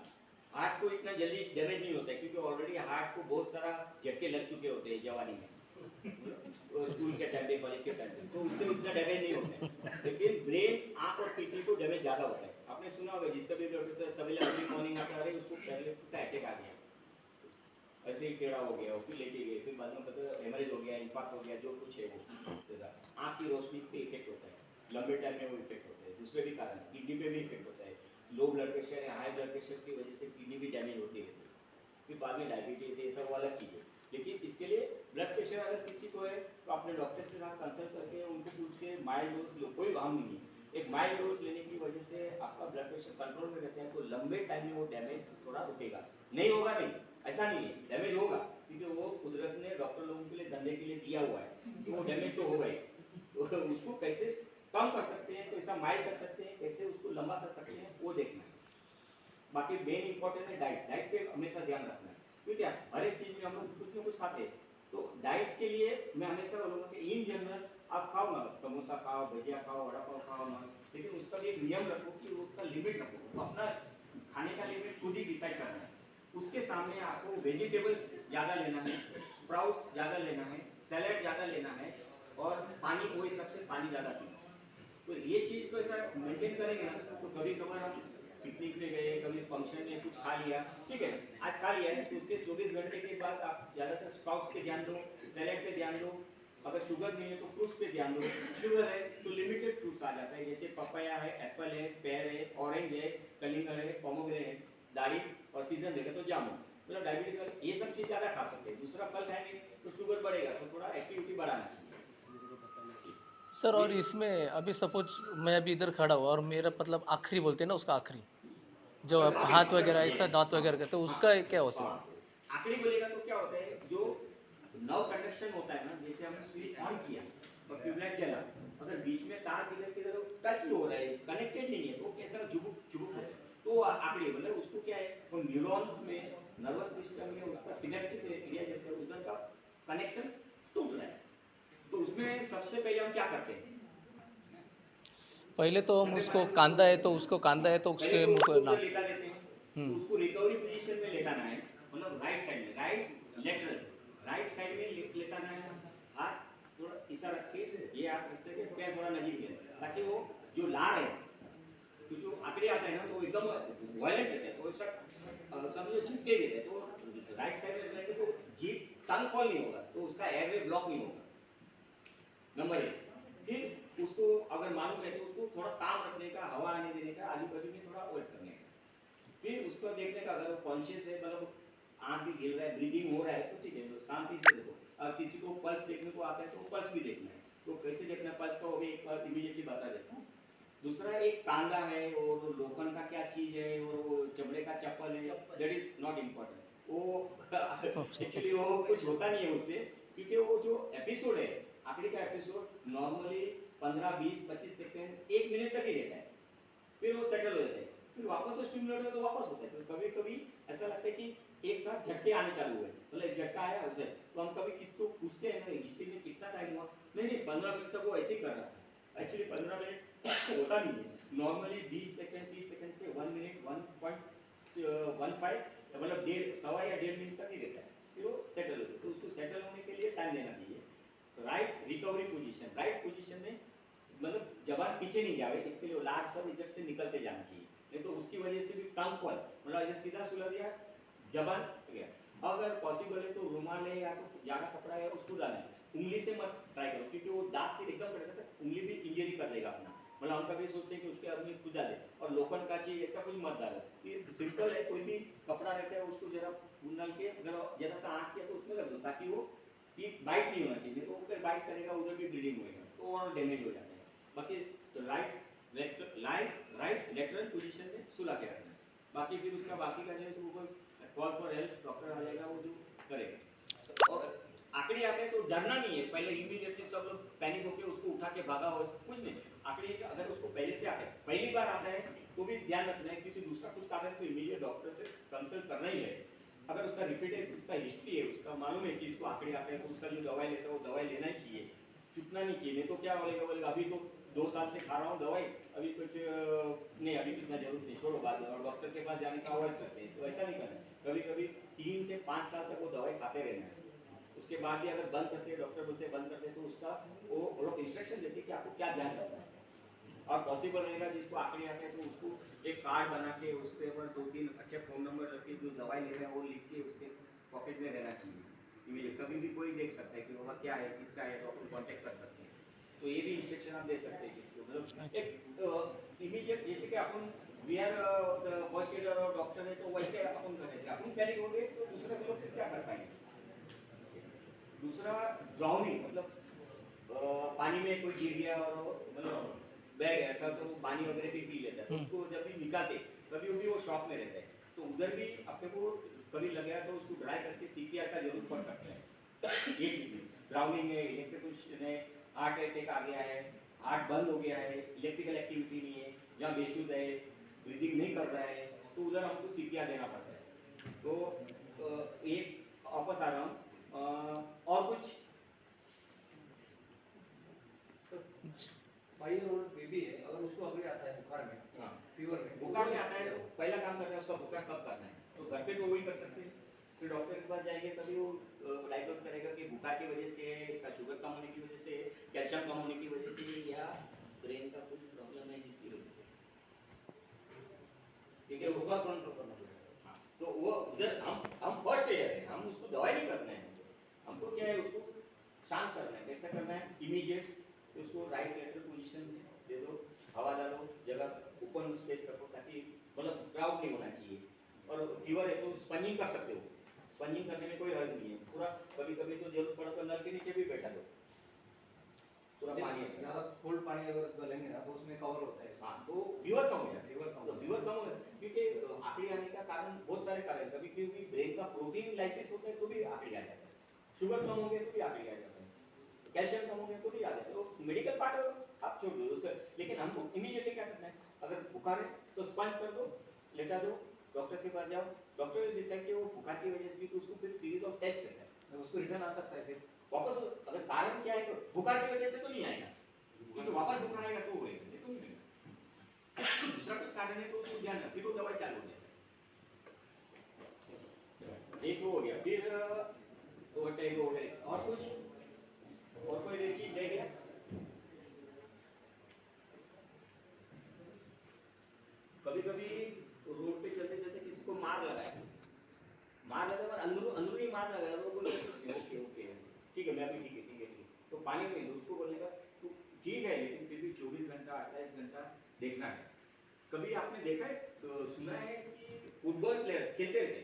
हार्ट को इतना जल्दी डैमेज नहीं होता है, क्योंकि ऑलरेडी हार्ट को बहुत सारा झटके लग चुके होते हैं जवानी में, स्कूल के टाइम पे, कॉलेज के टाइम पे, तो उससे उतना डैमेज नहीं होता है, लेकिन ब्रेन, आंख और किडनी को डैमेज ज़्यादा होता है। आपने सुना होगा, जिसका भी ब्लड प्रेशर सवेरे अर्ली मॉर्निंग आता है, उसको पैरालिसिस का अटैक आ गया, ऐसे ही टेढ़ा हो गया, फिर लेके गए, फिर बाद में पता हेमरेज हो गया, इंफाक्ट हो गया, जो कुछ है वो, आँख की रोशनी पे इफेक्ट होता है, लंबे टाइम में वो इफेक्ट होता है। दूसरे भी कारण, किडनी पे भी इफेक्ट होता है, लो ब्लड प्रेशर या हाई ब्लड प्रेशर की वजह से किडनी भी डैमेज होती रहती है, फिर बाद में डायबिटीज, ये सब अलग चीज़ है, लेकिन इसके लिए ब्लड प्रेशर अगर है तो अपने डॉक्टर से साथ कंसल्ट करके उनको पूछ के माइल्ड डोज लो, कोई हार्म नहीं है। एक माइल्ड डोज लेने की वजह से आपका ब्लड प्रेशर कंट्रोल में रहता है, तो लंबे टाइम में वो डैमेज थोड़ा रुकेगा। नहीं होगा नहीं, ऐसा नहीं है, डैमेज होगा, क्योंकि वो कुदरत ने डॉक्टर लोगों के लिए धंधे के लिए दिया हुआ है कि वो डैमेज तो होगा ही। तो उसको कैसे कम कर सकते हैं, कैसा माइल्ड कर सकते हैं, कैसे उसको लंबा कर सकते हैं, वो देखना है। बाकी मेन इंपॉर्टेंट है डाइट। डाइट पे हमेशा ध्यान रखना है, क्योंकि हर एक चीज में हम लोग कुछ ना कुछ खाते हैं। तो डाइट के लिए मैं हमेशा बोलूँगा कि इन जनरल आप खाओ ना, समोसा खाओ, भजिया खाओ, वड़ा पाव खाओ ना, लेकिन उसका भी एक नियम रखो कि उसका लिमिट रखो। तो अपना खाने का लिमिट खुद ही डिसाइड करना है। उसके सामने आपको वेजिटेबल्स ज़्यादा लेना है, स्प्राउट्स ज़्यादा लेना है, सैलेड ज़्यादा लेना है, और पानी वो हिसाब से पानी ज़्यादा पीना। तो ये चीज़ को ऐसा मेंटेन करेंगे ना, तो कभी कभार हम पिकनिक पे गए, कभी फंक्शन में कुछ खा लिया, ठीक है, आज खा लिया है, तो उसके 24 घंटे के बाद आप ज़्यादातर स्प्राउट्स पे ध्यान दो, सैलेड पे ध्यान दो। अगर शुगर नहीं है तो फ्रूट्स पे ध्यान दो। शुगर है तो लिमिटेड फ्रूट्स आ जाता है, जैसे पपाया है, एप्पल है, पेयर है, ऑरेंज है, कलिंगड़ है, पोमोग्रेनेट, दारिम, और सीजन देगा तो जामुन। मतलब डायबिटीज वाले ये सब चीज़ ज़्यादा खा सकते हैं। दूसरा फल खाएंगे तो शुगर बढ़ेगा, तो थोड़ा एक्टिविटी बढ़ाना चाहिए। सर और इसमें अभी सपोज मैं अभी इधर खड़ा हुआ और मेरा मतलब आखिरी बोलते हैं ना, उसका आखिरी जो हाथ वगैरह ऐसा दांत वगैरह का, तो उसका क्या हो सकता है? आखिरी बोलेगा तो क्या होता है, जो नव कंडक्शन होता है ना, जैसे हमने स्विच ऑन किया और ट्यूबलाइट जला, अगर बीच में तार किधर किधर टच हो रहा है, कनेक्टेड नहीं है, तो कैसा झुमुक झुमुक होता है, तो आखिरी मतलब उसको क्या है, वो न्यूरॉन्स में, नर्वस सिस्टम में उसका सिनेप्टिक एरिया जैसे है, उधर का कनेक्शन टूट रहा है। तो उसमें सबसे पहले हम क्या करते हैं, पहले तो हम उसको कांदा है तो उसको कांदा है तो उसके पहले तो मुंह उसको को उधर ना लेटा देते हैं, तो उसको रिकवरी पोजीशन में लेटाना है, मतलब राइट साइड में, राइट लेटरल, राइट साइड में लेटाना है। हाथ थोड़ा ऐसा रख के, ये हाथ रख के पैर थोड़ा नजीक ले, ताकि वो जो लार है, तो जो आंकड़े आता है ना, तो एकदम वायलेंट रहता है, तो ऐसा समझो झटके देते हैं, तो राइट साइड में रहेंगे तो जीभ टंग फॉल नहीं होगा, तो उसका एयरवे ब्लॉक नहीं होगा, नंबर 1। फिर उसको अगर मालूम है तो उसको थोड़ा काम रखने का, हवा आने देने का, आजू बाजू में थोड़ा अवॉइड करने का। फिर उसको देखने का, अगर वो कॉन्शियस है, मतलब आँख भी गिर रहा है, ब्रीदिंग हो रहा है, तो ठीक है, तो शांति से देखो। अगर किसी को पल्स देखने को आता है तो पल्स भी देखना है, तो कैसे देखना है पल्स का, वो भी एक बार इमीडिएटली बता देता हूँ। दूसरा एक कांदा है, और लोखंड का क्या चीज़ है, और वो चमड़े का चप्पल है, दैट इज नॉट इम्पोर्टेंट। वो एक्चुअली वो कुछ होता नहीं है उससे, क्योंकि वो जो एपिसोड है, आखिरी का एपिसोड नॉर्मली 15, 20, 25 सेकंड, 1 मिनट तक ही रहता है, फिर वो सेटल हो जाता है, फिर वापस वो स्टिमुलेट हो तो वापस होता है। तो कभी कभी ऐसा लगता है कि एक साथ झटके आने चालू हुए, मतलब एक झटका आया उसे, तो हम कभी किसको पूछते हैं ना हिस्ट्री में कितना टाइम हुआ, नहीं 15 मिनट तक वो ऐसे ही कर रहा था। एक्चुअली 15 मिनट होता नहीं है, नॉर्मली 20 सेकंड, 30 सेकंड से 1 मिनट, 1.15, मतलब 1.5, सवा या 1.5 मिनट तक ही रहता है, फिर वो सेटल होता है। तो उसको सेटल होने के लिए टाइम देना चाहिए। Right recovery position, right position में मतलब जबान पीछे नहीं जाए, इसके लिए लार सब इधर से निकलते जाना चाहिए, नहीं तो उसकी वजह से भी टंग फॉल, मतलब ऐसे सीधा सुलझ गया, जबान गया। अगर पॉसिबल है तो रुमाल है या तो ज़्यादा कपड़ा है उसको डालें, उंगली से मत ट्राई करो, क्योंकि वो दांत के एकदम कटेगा तो उंगली भी इंजरी कर देगा अपना। मतलब हम कभी सोचते हैं कि उसके आदमी खुद डाले, और लोखंड का चीज ऐसा कुछ मत डालो। ये सिंपल है, कोई भी कपड़ा रहता है उसको जरा भून के अगर जरा सा आँख किया तो उसमें लग दो, ताकि वो टीथ बाइट नहीं होना चाहिए, तो फिर बाइट करेगा, उधर भी ब्लीडिंग होएगा, तो और डैमेज हो जाता है। बाकी राइट लेटरल पोजीशन में सुला के रखना है। बाकी फिर उसका बाकी का जो है तो ऊपर कॉल फॉर हेल्प, डॉक्टर आ जाएगा, वो जो करेगा। और आंकड़े आते हैं तो डरना नहीं है, पहले इमीडिएटली सब लोग पैनिक होकर उसको उठा के भागा हो, कुछ नहीं। आंकड़े अगर उसको पहले से आता है, पहली बार आता है तो भी ध्यान रखना है, क्योंकि दूसरा कुछ कारण तो इमीडिएट डॉक्टर से कंसल्ट करना ही है। अगर उसका रिपीटेड उसका हिस्ट्री है, उसका मालूम है कि इसको आंकड़े आते हैं, तो उसका जो दवाई लेता है वो दवाई लेना ही चाहिए, चुकना नहीं चाहिए। नहीं तो क्या बोलेगा अभी तो 2 साल से खा रहा हूँ दवाई, अभी कुछ नहीं, अभी कितना जरूरत नहीं, छोड़ो बाद में, और डॉक्टर के पास जाने का अवॉइड करते हैं। तो ऐसा नहीं करना, कभी कभी 3 से 5 साल तक वो दवाई खाते रहना है। उसके बाद भी अगर बंद करते हैं, डॉक्टर बोलते हैं बंद करते हैं, तो उसका वो लोग इंस्ट्रक्शन देते हैं कि आपको क्या ध्यान रखना है। और पॉसिबल रहेगा जिसको आंकड़े आते हैं तो उसको एक कार्ड बना के उसके ऊपर 2-3 अच्छे फ़ोन नंबर रख के, जो दवाई ले रहे हैं वो लिख के उसके पॉकेट में रहना चाहिए। कभी भी कोई देख सकता है कि बाबा क्या है, किसका है, तो अपन कॉन्टेक्ट कर सकते हैं। तो ये भी इंस्ट्रक्शन आप दे सकते हैं किसी को, मतलब एक इमीडिएट, जैसे कि अपन वी आर फर्स्ट एडर और डॉक्टर है, तो वैसे अपन करेंगे। अपन पैनिक हो गए तो दूसरे लोग क्या कर पाएंगे। दूसरा ड्राउनिंग मतलब पानी में कोई गिर गया और मतलब बह गया ऐसा तो पानी वगैरह भी पी लेता है तो उसको जब भी निकालते कभी भी वो शॉक में रहता है तो उधर भी अपने को कभी लग गया तो उसको ड्राई करके सीपीआर का जरूर पड़ सकता है। ये चीज ड्राउनिंग है, इलेक्ट्रिकल है, हार्ट अटैक आ गया है, हार्ट बंद हो गया है, इलेक्ट्रिकल एक्टिविटी नहीं है या बेसुध है, ब्रीदिंग नहीं कर रहा है तो उधर हमको सीपीआर देना पड़ता है। तो एक वापस आ रहा हूँ और कुछ 5-year-old बेबी है, अगर उसको अभी आता है बुखार में, हाँ फीवर में, बुखार में आता है तो पहला काम करना है उसका बुखार कब करना है तो घर पे तो वही कर सकते हैं। फिर डॉक्टर के पास जाएंगे तभी वो डायग्नोस करेगा कि बुखार की वजह से है, इसका शुगर कम होने की वजह से, कैल्शियम कम होने की वजह से या ब्रेन का कुछ प्रॉब्लम है जिसकी वजह से। ठीक है बुखार कंट्रोल करना पड़ेगा। हाँ, तो वो उधर हम फर्स्ट एडर है, हम उसको दवाई नहीं करना है, हमको क्या है उसको शांत करना है। कैसा करना है इमीडिएट उसको राइट लेटरल पोजीशन दे दो, हवा डालो, जगह ओपन स्पेस रखो ताकि मतलब क्राउड नहीं होना चाहिए। और फीवर है तो स्पंजिंग कर सकते हो, स्पंजिंग करने में कोई हर्ज नहीं है। पूरा कभी कभी तो जरूरत पड़ा तो नल के नीचे भी बैठा दो, पूरा पानी है। ज़्यादा कोल्ड पानी अगर डालेंगे ना तो उसमें कवर होता है। हाँ तो फीवर कम हो जाता है, फीवर कम तो फीवर कम हो जाता है क्योंकि आकड़ी आने का कारण बहुत सारे कारण है। कभी क्योंकि ब्रेन का प्रोटीन लाइसिस होता है तो भी आकड़ी आ जाता है, शुगर कम हो गया तो भी आकड़ी आ जाता है, कैल्शियम कम हो गया तो भी आ जाता है। तो मेडिकल पार्ट आप छोड़ दो उसका, लेकिन हमको इमीडिएटली क्या करना है, अगर बुखार है तो स्पंज कर दो, लेटा दो, डॉक्टर के पास जाओ, डॉक्टर ने डिसाइड किया वो बुखार की वजह से तो उसको फिर सीरीज ऑफ टेस्ट करता है, उसको रिटर्न आ सकता है फिर वापस अगर कारण क्या है तो बुखार की वजह से तो नहीं आएगा क्योंकि वापस बुखार आएगा तो होएगा, नहीं तो नहीं आएगा। दूसरा कुछ कारण है तो उसको ध्यान रखिए, तो दवाई चालू हो जाएगी। एक वो हो गया, फिर ओवरटाइम हो गया और कुछ और कोई एक चीज रह गया। कभी कभी रोड पे चलते चलते किसी को मार लगा है, मार लगा और अंदरूनी मार लगा वो बोले ओके ओके ठीक है मैं भी ठीक है ठीक है ठीक है, तो पानी में दो उसको बोलने का तो ठीक है लेकिन फिर भी 24 घंटा 28 घंटा देखना है। कभी आपने देखा है तो सुना है कि फुटबॉल प्लेयर खेलते रहते,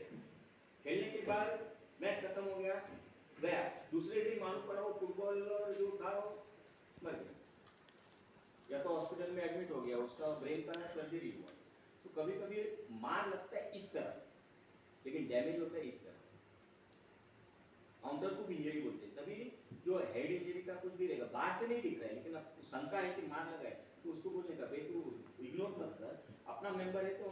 खेलने के बाद मैच खत्म हो गया गया, दूसरे दिन मालूम पड़ा वो फुटबॉलर जो था वो मर गया या तो हॉस्पिटल में एडमिट हो गया, उसका ब्रेन का सर्जरी हुआ। तो कभी कभी मार लगता है इस तरह लेकिन डैमेज होता है इस तरह, काउंटर को इंजरी बोलते हैं। तभी जो हेड इंजरी का कुछ भी रहेगा बाहर से नहीं दिख रहा है लेकिन अब शंका है कि मार लगा है तो उसको बोलने का भाई तू इग्नोर मत कर, अपना मेंबर है तो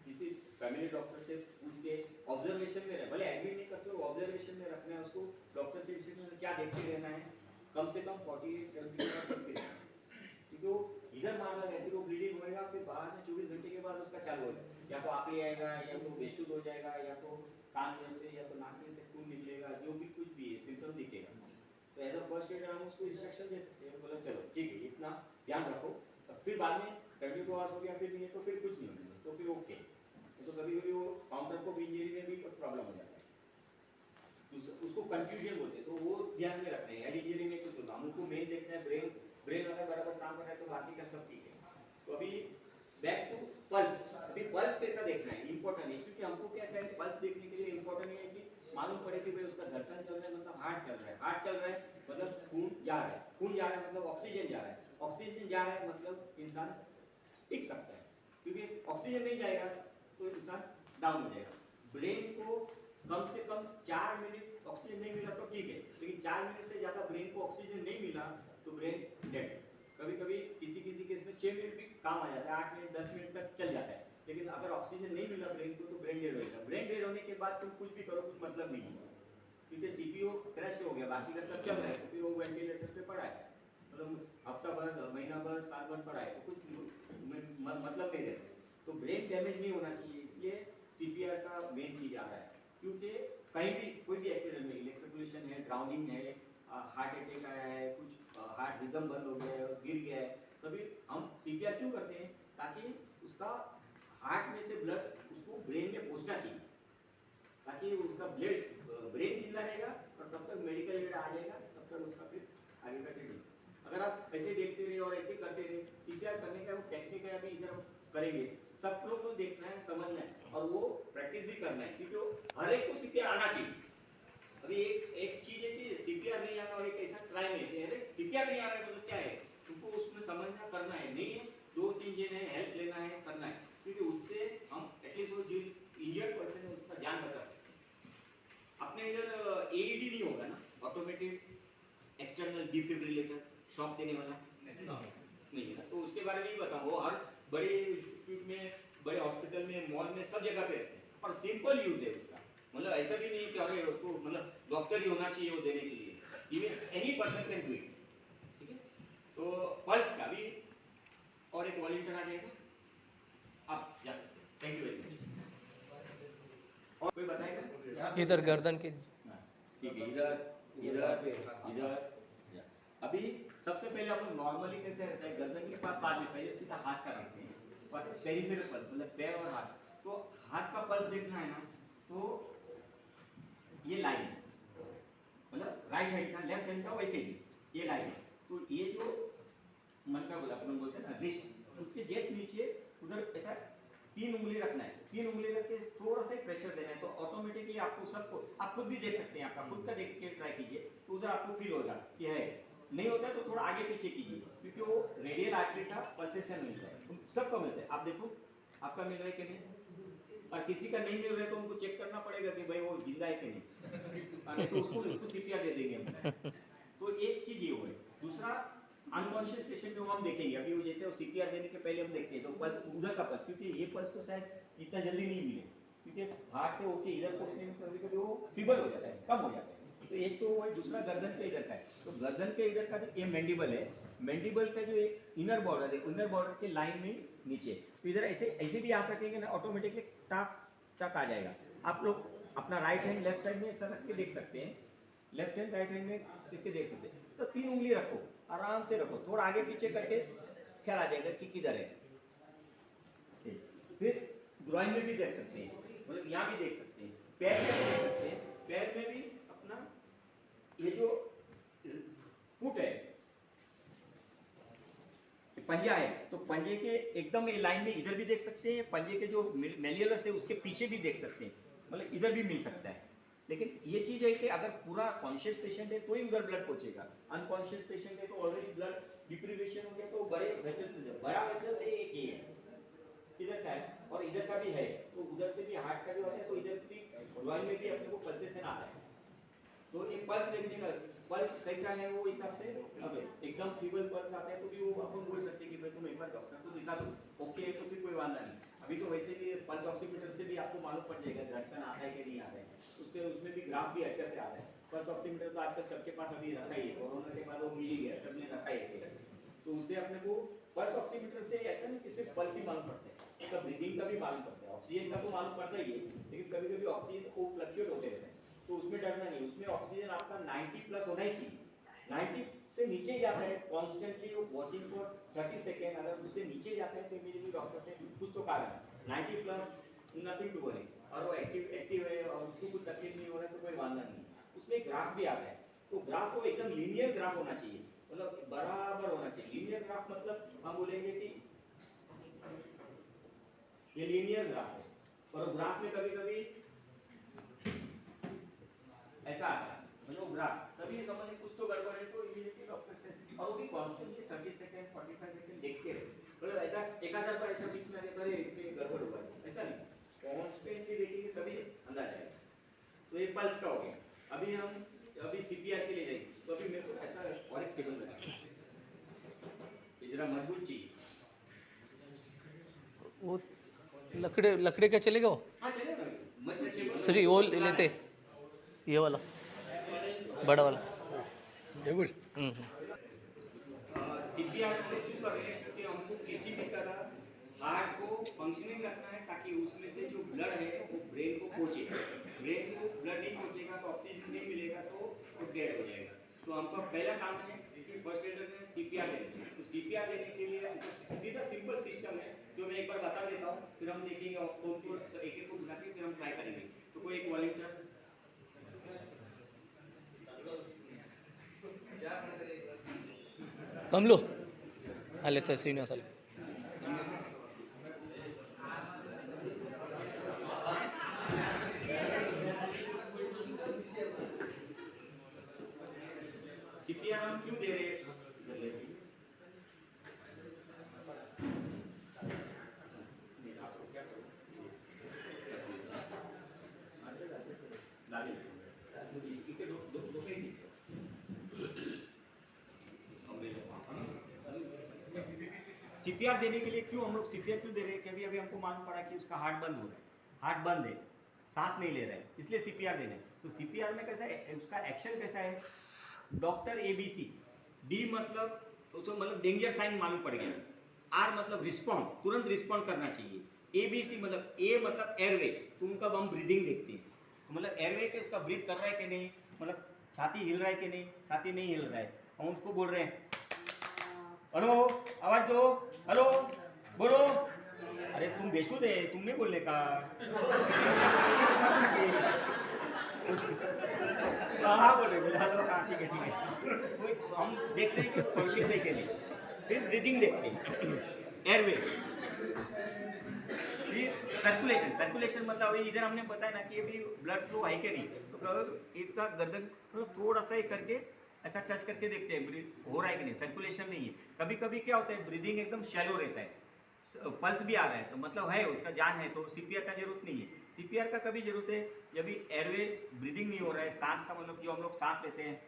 किसी फैमिली डॉक्टर से पूछ के ऑब्जर्वेशन में रहे, भले एडमिट नहीं करते हो ऑब्जर्वेशन में रखना है उसको, डॉक्टर से इंस्टीट्यूट में क्या देखते रहना है, कम से कम 48-72 घंटे देखते रहना है क्योंकि वो इधर मार लगा फिर वो ब्लीडिंग होएगा, फिर बाहर में 24 घंटे के बाद उसका चालू होगा, या तो आकड़ी आएगा या तो बेसुध हो जाएगा या तो कान में से या तो नाक में से खून निकलेगा, जो भी कुछ भी है सिम्टम दिखेगा। तो एज अ फर्स्ट एड हम उसको इंस्ट्रक्शन दे सकते हैं, बोला चलो ठीक है इतना ध्यान रखो, फिर बाद में 72 आवर्स हो गया फिर नहीं है तो फिर कुछ नहीं होगा तो फिर ओके। तो कभी कभी वो काउंटर को इंजरी में भी प्रॉब्लम हो जाता है, उसको कंफ्यूजन बोलते हैं, तो वो ध्यान में रखना है। हेड इंजरी में कुछ हमको मेन देखना है ब्रेन, ब्रेन अगर बराबर काम कर रहा है तो बाकी का सब ठीक है। तो अभी बैक टू पल्स, अभी पल्स कैसा देखना है इंपॉर्टेंट है क्योंकि हमको कैसा है पल्स देखने के लिए इंपॉर्टेंट है कि मालूम पड़े कि भाई उसका धड़कन चल रहा है मतलब हार्ट चल रहा है, हार्ट चल रहा है मतलब खून जा रहा है, खून जा रहा है मतलब ऑक्सीजन जा रहा है, ऑक्सीजन जा रहा है मतलब इंसान टिक सकता है क्योंकि ऑक्सीजन नहीं जाएगा तो इंसान डाउन हो जाएगा। ब्रेन को कम से कम 4 मिनट ऑक्सीजन नहीं मिला तो ठीक है, लेकिन 4 मिनट से ज़्यादा ब्रेन को ऑक्सीजन नहीं मिला तो ब्रेन डेड। कभी कभी किसी किसी केस में 6 मिनट भी काम आ जाता है, 8 मिनट 10 मिनट तक चल जाता है, लेकिन अगर ऑक्सीजन नहीं मिला ब्रेन को तो ब्रेन डेड हो जाएगा। ब्रेन डेड होने के बाद तुम कुछ भी करो कुछ मतलब नहीं है क्योंकि सीपीओ क्रैश हो गया, बाकी का सब चल रहा है, फिर वो वेंटिलेटर पे पड़ा है मतलब हफ्ता भर महीना भर साल भर पड़ा है तो कुछ मतलब नहीं रहता। तो ब्रेन डैमेज नहीं होना चाहिए, इसलिए सीपीआर का मेन चीज आ रहा है क्योंकि कहीं भी कोई भी एक्सीडेंट में इलेक्ट्रिकुलेशन है, ड्राउनिंग है, हार्ट अटैक आया है, कुछ हार्ट रिदम बंद हो गया है, गिर गया है, तभी हम सीपीआर क्यों करते हैं ताकि उसका हार्ट में से ब्लड उसको ब्रेन में पहुंचना चाहिए ताकि उसका ब्लड ब्रेन जिंदा रहेगा और तब तक मेडिकल एड आ जाएगा, तब तक उसका फिर आगे का ट्रीटमेंट। अगर आप ऐसे देखते रहे और ऐसे करते रहे, सीपीआर करने का वो टेक्निक है अभी इधर हम करेंगे, सब लोग को देखना है समझना है और वो प्रैक्टिस भी करना है क्योंकि हर एक को सीपीआर आना चाहिए। अभी एक चीज है कि CPR automatic external defibrillator shock देने वाला नहीं है ना, तो उसके बारे में भी बताऊँ। वो हर बड़े इंस्टीट्यूट में, बड़े हॉस्पिटल में, मॉल में, सब जगह पे रहते हैं और सिंपल यूज है उसका। मतलब ऐसा भी नहीं कि अरे उसको मतलब डॉक्टर ही होना चाहिए वो देने के लिए, even any person can do it. ठीक है, तो पल्स का भी और एक वॉलंटियर आ जाएगा, आप जा सकते हैं। Thank you very much. और कोई बताएगा? इधर गर्दन के ठीक है, इधर इधर इधर। अभी सबसे पहले हम लोग नॉर्मली कैसे रहता है, गर्दन के पास बाद में पहले सीधा हाथ का रखते हैं और पेरिफेरल पल्स मतलब पैर और हाथ। तो हाथ का पल्स देखना है ना, तो ये लाइन है, मतलब राइट हैंड का, लेफ्ट हैंड का वैसे ही ये लाइन है। तो ये जो मन का बोला अपन बोलते हैं ना रिस्ट, उसके जस्ट नीचे उधर ऐसा 3 उंगली रखना है। 3 उंगली रख के थोड़ा सा प्रेशर देना है, तो ऑटोमेटिकली आपको सबको, आप खुद भी देख सकते हैं, आपका खुद का देख के ट्राई कीजिए, तो उधर आपको फील होगा कि है। नहीं होता तो थोड़ा आगे पीछे कीजिए, क्योंकि वो रेडियल आर्टरी का पल्सेशन मिलता है, सबको मिलता है। आप देखो आपका मिल रहा है कि नहीं, और किसी का नहीं मिल रहा है तो उनको चेक करना पड़ेगा कि भाई वो जिंदा है कि नहीं, तो उसको सीपीआर दे देंगे हम। तो एक चीज ये हुआ है। दूसरा, अनकॉन्शियस पेशेंट में हम देखेंगे अभी, वो जैसे वो सीपीआर देने के पहले हम देखते हैं तो पल्स उधर का पल्स, क्योंकि ये पल्स तो शायद इतना जल्दी नहीं मिले, क्योंकि हार्ट से होके इधर पहुंचने में कभी कभी वो फीबल हो जाता है, कम हो जाता है। तो एक तो वो है, दूसरा गर्दन के इधर का है। तो गर्दन के इधर का जो ये मैंडिबल है, मैंडिबल का जो एक इनर बॉर्डर है, इनर बॉर्डर के लाइन में नीचे, तो इधर ऐसे ऐसे भी आप रखेंगे ना, ऑटोमेटिकली टाक टाक आ जाएगा। आप लोग अपना राइट हैंड लेफ्ट साइड में ऐसा रख के देख सकते हैं, लेफ्ट हैंड राइट हैंड में करके देख सकते हैं। तो 3 उंगली रखो, आराम से रखो, थोड़ा आगे पीछे करके ख्याल आ जाएगा कि किधर है। फिर ग्रॉइन में भी देख सकते हैं, मतलब यहाँ भी देख सकते हैं, पैर में भी देख सकते हैं। पैर में भी अपना ये जो फुट है, पंजा है, तो पंजे के एकदम ये लाइन में इधर भी देख सकते हैं, पंजे के जो मेलियलस है उसके पीछे भी देख सकते हैं, मतलब इधर भी मिल सकता है। लेकिन ये चीज है कि अगर पूरा कॉन्शियस पेशेंट है तो ही उधर ब्लड पहुंचेगा, अनकॉन्शियस पेशेंट है तो ऑलरेडी ब्लड डिप्रीवेशन हो गया, तो बड़े वेसल्स में, बड़ा वेसल्स है एक ही है, इधर का है और इधर का भी है, तो उधर से भी हार्ट का जो है, तो इधर भी ग्रॉइन में भी अपने को पल्सेशन आ रहा है। तो एक पल्स देखने का, पल्स कैसा है वो हिसाब से, अगर एकदम फीबल पल्स आता है तो भी वो अपन बोल सकते हैं कि भाई तुम एक बार डॉक्टर को दिखा दो, ओके है तो फिर कोई वादा नहीं। अभी तो वैसे भी पल्स ऑक्सीमीटर से भी आपको मालूम पड़ जाएगा धड़कन आता है कि नहीं आता है, उसमें भी ग्राफ भी अच्छा से आता है। पल्स ऑक्सीमीटर तो आजकल सबके पास अभी रखा ही है, कोरोना के बाद वो मिल ही गया, सबने रखा ही है। तो उससे अपने को पल्स ऑक्सीमीटर से ऐसा नहीं कि सिर्फ पल्स ही मालूम पड़ता है, उसका ब्रीदिंग का भी मालूम पड़ता है, ऑक्सीजन का तो मालूम पड़ता ही है, लेकिन कभी कभी ऑक्सीजन को फ्लक्चुएट होते रहते हैं, तो उसमें डरना नहीं। उसमें ऑक्सीजन आपका 90 प्लस होना ही चाहिए, 90 से नीचे ही जाता है कॉन्स्टेंटली वॉचिंग फॉर 30 सेकेंड, अगर उससे नीचे जाता है तो इमीडिएटली डॉक्टर से कुछ तो कारण है। 90 प्लस नथिंग टू वरी, और वो एक्टिव है और उसको कुछ तकलीफ नहीं हो रहा है तो कोई वांधा नहीं। उसमें एक ग्राफ भी आता है, तो ग्राफ को एकदम लीनियर ग्राफ होना चाहिए, मतलब बराबर होना चाहिए। लीनियर ग्राफ मतलब हम बोलेंगे कि ये लीनियर ग्राफ है, और ग्राफ में कभी कभी ऐसा आता है, मतलब ग्राफ कभी समझ कुछ तो गड़बड़ है तो इमीडिएटली डॉक्टर से, और वो भी कॉन्स्टेंटली 30 सेकंड 45 सेकंड देखते रहे, मतलब ऐसा एक आधार पर ऐसा बीच में करे इसमें गड़बड़ होगा, ऐसा नहीं, कॉन्स्टेंटली देखेंगे तभी अंदाजा आएगा। तो ये पल्स का हो गया। अभी सीपीआर के लिए जाएंगे, तो अभी मेरे को ऐसा और एक टेबल लगा, ये जरा मजबूत चाहिए। वो लकड़े का चलेगा वो? हाँ चलेगा, मजबूत टेबल श्री वो लेते, ये वाला बड़ा वाला टेबल। सीपीआर को क्यों कर रहे हैं, क्योंकि हमको किसी भी तरह हार्ट को फंक्शनिंग रखना है, ताकि उसमें से जो ब्लड है वो ब्रेन को पहुंचे। ब्रेन को ब्लड नहीं पहुंचेगा तो ऑक्सीजन नहीं मिलेगा तो वो डेड हो जाएगा। तो हमका पहला काम है कि फर्स्ट एडर में सीपीआर देना है। तो सीपीआर देने के लिए सीधा सिंपल सिस्टम है जो मैं एक बार बता देता हूँ, फिर हम देखेंगे और एक एक को बुला के फिर हम ट्राई करेंगे। तो कोई एक वॉलंटियर कमलो आले सर श्रीनिवास आले सीपीआर हम क्यों दे रहे हैं? सीपीआर देने के लिए क्यों हम लोग सीपीआर क्यों दे रहे हैं? क्योंकि अभी हमको मालूम पड़ा कि उसका हार्ट बंद हो रहा है, हार्ट बंद है, सांस नहीं ले रहा है, इसलिए सीपीआर देना है। तो सीपीआर में कैसा है, उसका एक्शन कैसा है, डॉक्टर ABC, डी मतलब उसको मतलब डेंजर साइन मालूम पड़ गया, आर मतलब रिस्पॉन्ड, तुरंत रिस्पॉन्ड करना चाहिए, ABC मतलब ए मतलब एयरवे, तो उनका हम ब्रीदिंग देखते हैं, मतलब एयरवे के उसका ब्रीथ कर रहा है कि नहीं, मतलब छाती हिल रहा है कि नहीं, छाती नहीं हिल रहा है, हम उसको बोल रहे हैं हेलो आवाज दो, हेलो बोलो, अरे तुम बेशुद्ध है, तुम नहीं बोलने का। हाँ बोले बोले हेलो, हाँ ठीक है। कोई हम देखते हैं कि कॉन्शियस है कि नहीं, फिर ब्रीदिंग देखते हैं, एयरवे, फिर सर्कुलेशन, सर्कुलेशन मतलब अभी इधर हमने बताया ना कि अभी ब्लड फ्लो है कि नहीं, तो इसका गर्दन मतलब थोड़ा सा ही करके ऐसा टच करके देखते हैं ब्रीथ हो रहा है कि नहीं, सर्कुलेशन नहीं है। कभी कभी क्या होता है, ब्रीदिंग एकदम शैलो रहता है, पल्स भी आ रहा है, तो मतलब है उसका जान है, तो सीपीआर का जरूरत नहीं है। सीपीआर का कभी जरूरत है जब भी एयरवे ब्रीदिंग नहीं हो रहा है, सांस का मतलब जो हम लोग सांस लेते हैं,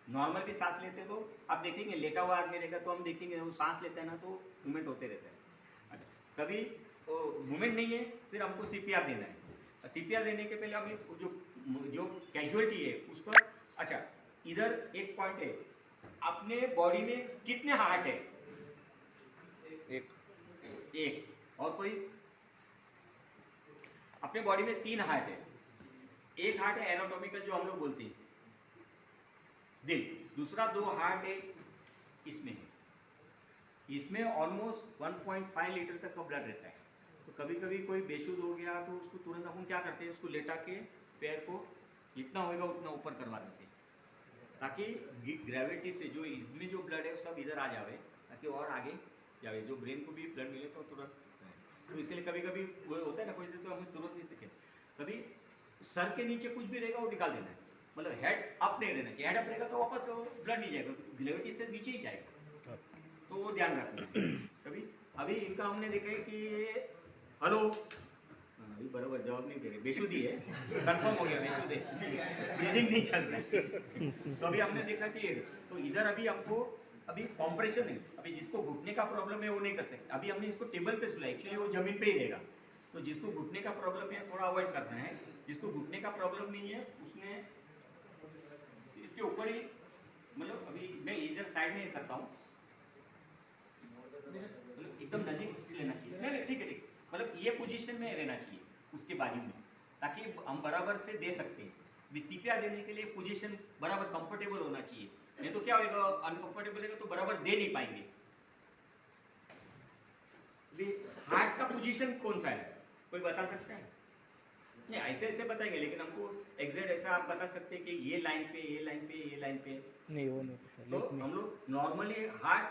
नॉर्मल भी सांस लेते हैं, तो आप देखेंगे लेटा हुआ आदमी रहेगा तो हम देखेंगे वो सांस लेता है ना तो मूवमेंट होते रहता है। अच्छा, कभी मूवमेंट नहीं है, फिर हमको सीपीआर देना है। सीपीआर देने के पहले अभी जो कैजुअलिटी है उसको, अच्छा इधर एक पॉइंट है, अपने बॉडी में कितने हार्ट है, एक और कोई, अपने बॉडी में 3 हार्ट है, एक हार्ट है एनाटॉमिकल जो हम लोग बोलते हैं दिल, दूसरा 2 हार्ट है इसमें है, इसमें ऑलमोस्ट 1.5 लीटर तक का ब्लड रहता है। तो कभी कभी कोई बेशुद्ध हो गया तो उसको तुरंत अपन क्या करते हैं, उसको लेटा के पैर को जितना होगा उतना ऊपर करवा देते हैं, ताकि ग्रेविटी से जो इसमें जो ब्लड है वो सब इधर आ जावे, ताकि और आगे जावे, जो ब्रेन को भी ब्लड मिले तो तुरंत। तो इसके लिए कभी कभी वो होता है ना, कोई तो हमें तुरंत नहीं दिखे, कभी सर के नीचे कुछ भी रहेगा वो निकाल देना है, मतलब हेड अप नहीं रहना चाहिए, हेड अप रहेगा तो वापस ब्लड नहीं जाएगा, ग्रेविटी से नीचे ही जाएगा, तो वो ध्यान रखना है। कभी अभी इनका हमने देखा है कि हेलो, अभी बराबर जवाब नहीं दे रहे, बेशुद्धी है, कंफर्म हो गया बेशुद्ध है, ब्रीदिंग नहीं चल रहा है। तो अभी हमने देखा कि तो इधर अभी हमको अभी कॉम्प्रेशन है, अभी जिसको घुटने का प्रॉब्लम है वो नहीं कर सकते, अभी हमने इसको टेबल पे सुला, एक्चुअली वो जमीन पे ही रहेगा, तो जिसको घुटने का प्रॉब्लम है थोड़ा अवॉइड करना है, जिसको घुटने का प्रॉब्लम नहीं है उसने इसके ऊपर ही, मतलब अभी मैं इधर साइड में करता हूँ, मतलब एकदम नजीक लेना चाहिए, नहीं ठीक है, मतलब ये पोजीशन में रहना चाहिए उसके बाजू में, ताकि हम बराबर से दे सकते हैं। सीपीआर देने के लिए पोजीशन बराबर कंफर्टेबल होना चाहिए, नहीं तो क्या होगा, अनकंफर्टेबल रहेगा तो बराबर दे नहीं पाएंगे। हार्ट का पोजीशन कौन सा है, कोई बता सकता है? नहीं ऐसे ऐसे बताएंगे, लेकिन हमको एग्जैक्ट ऐसा आप बता सकते हैं कि ये लाइन पे, ये लाइन पे, ये लाइन पे, नहीं वो नहीं पता। तो हम लोग नॉर्मली हार्ट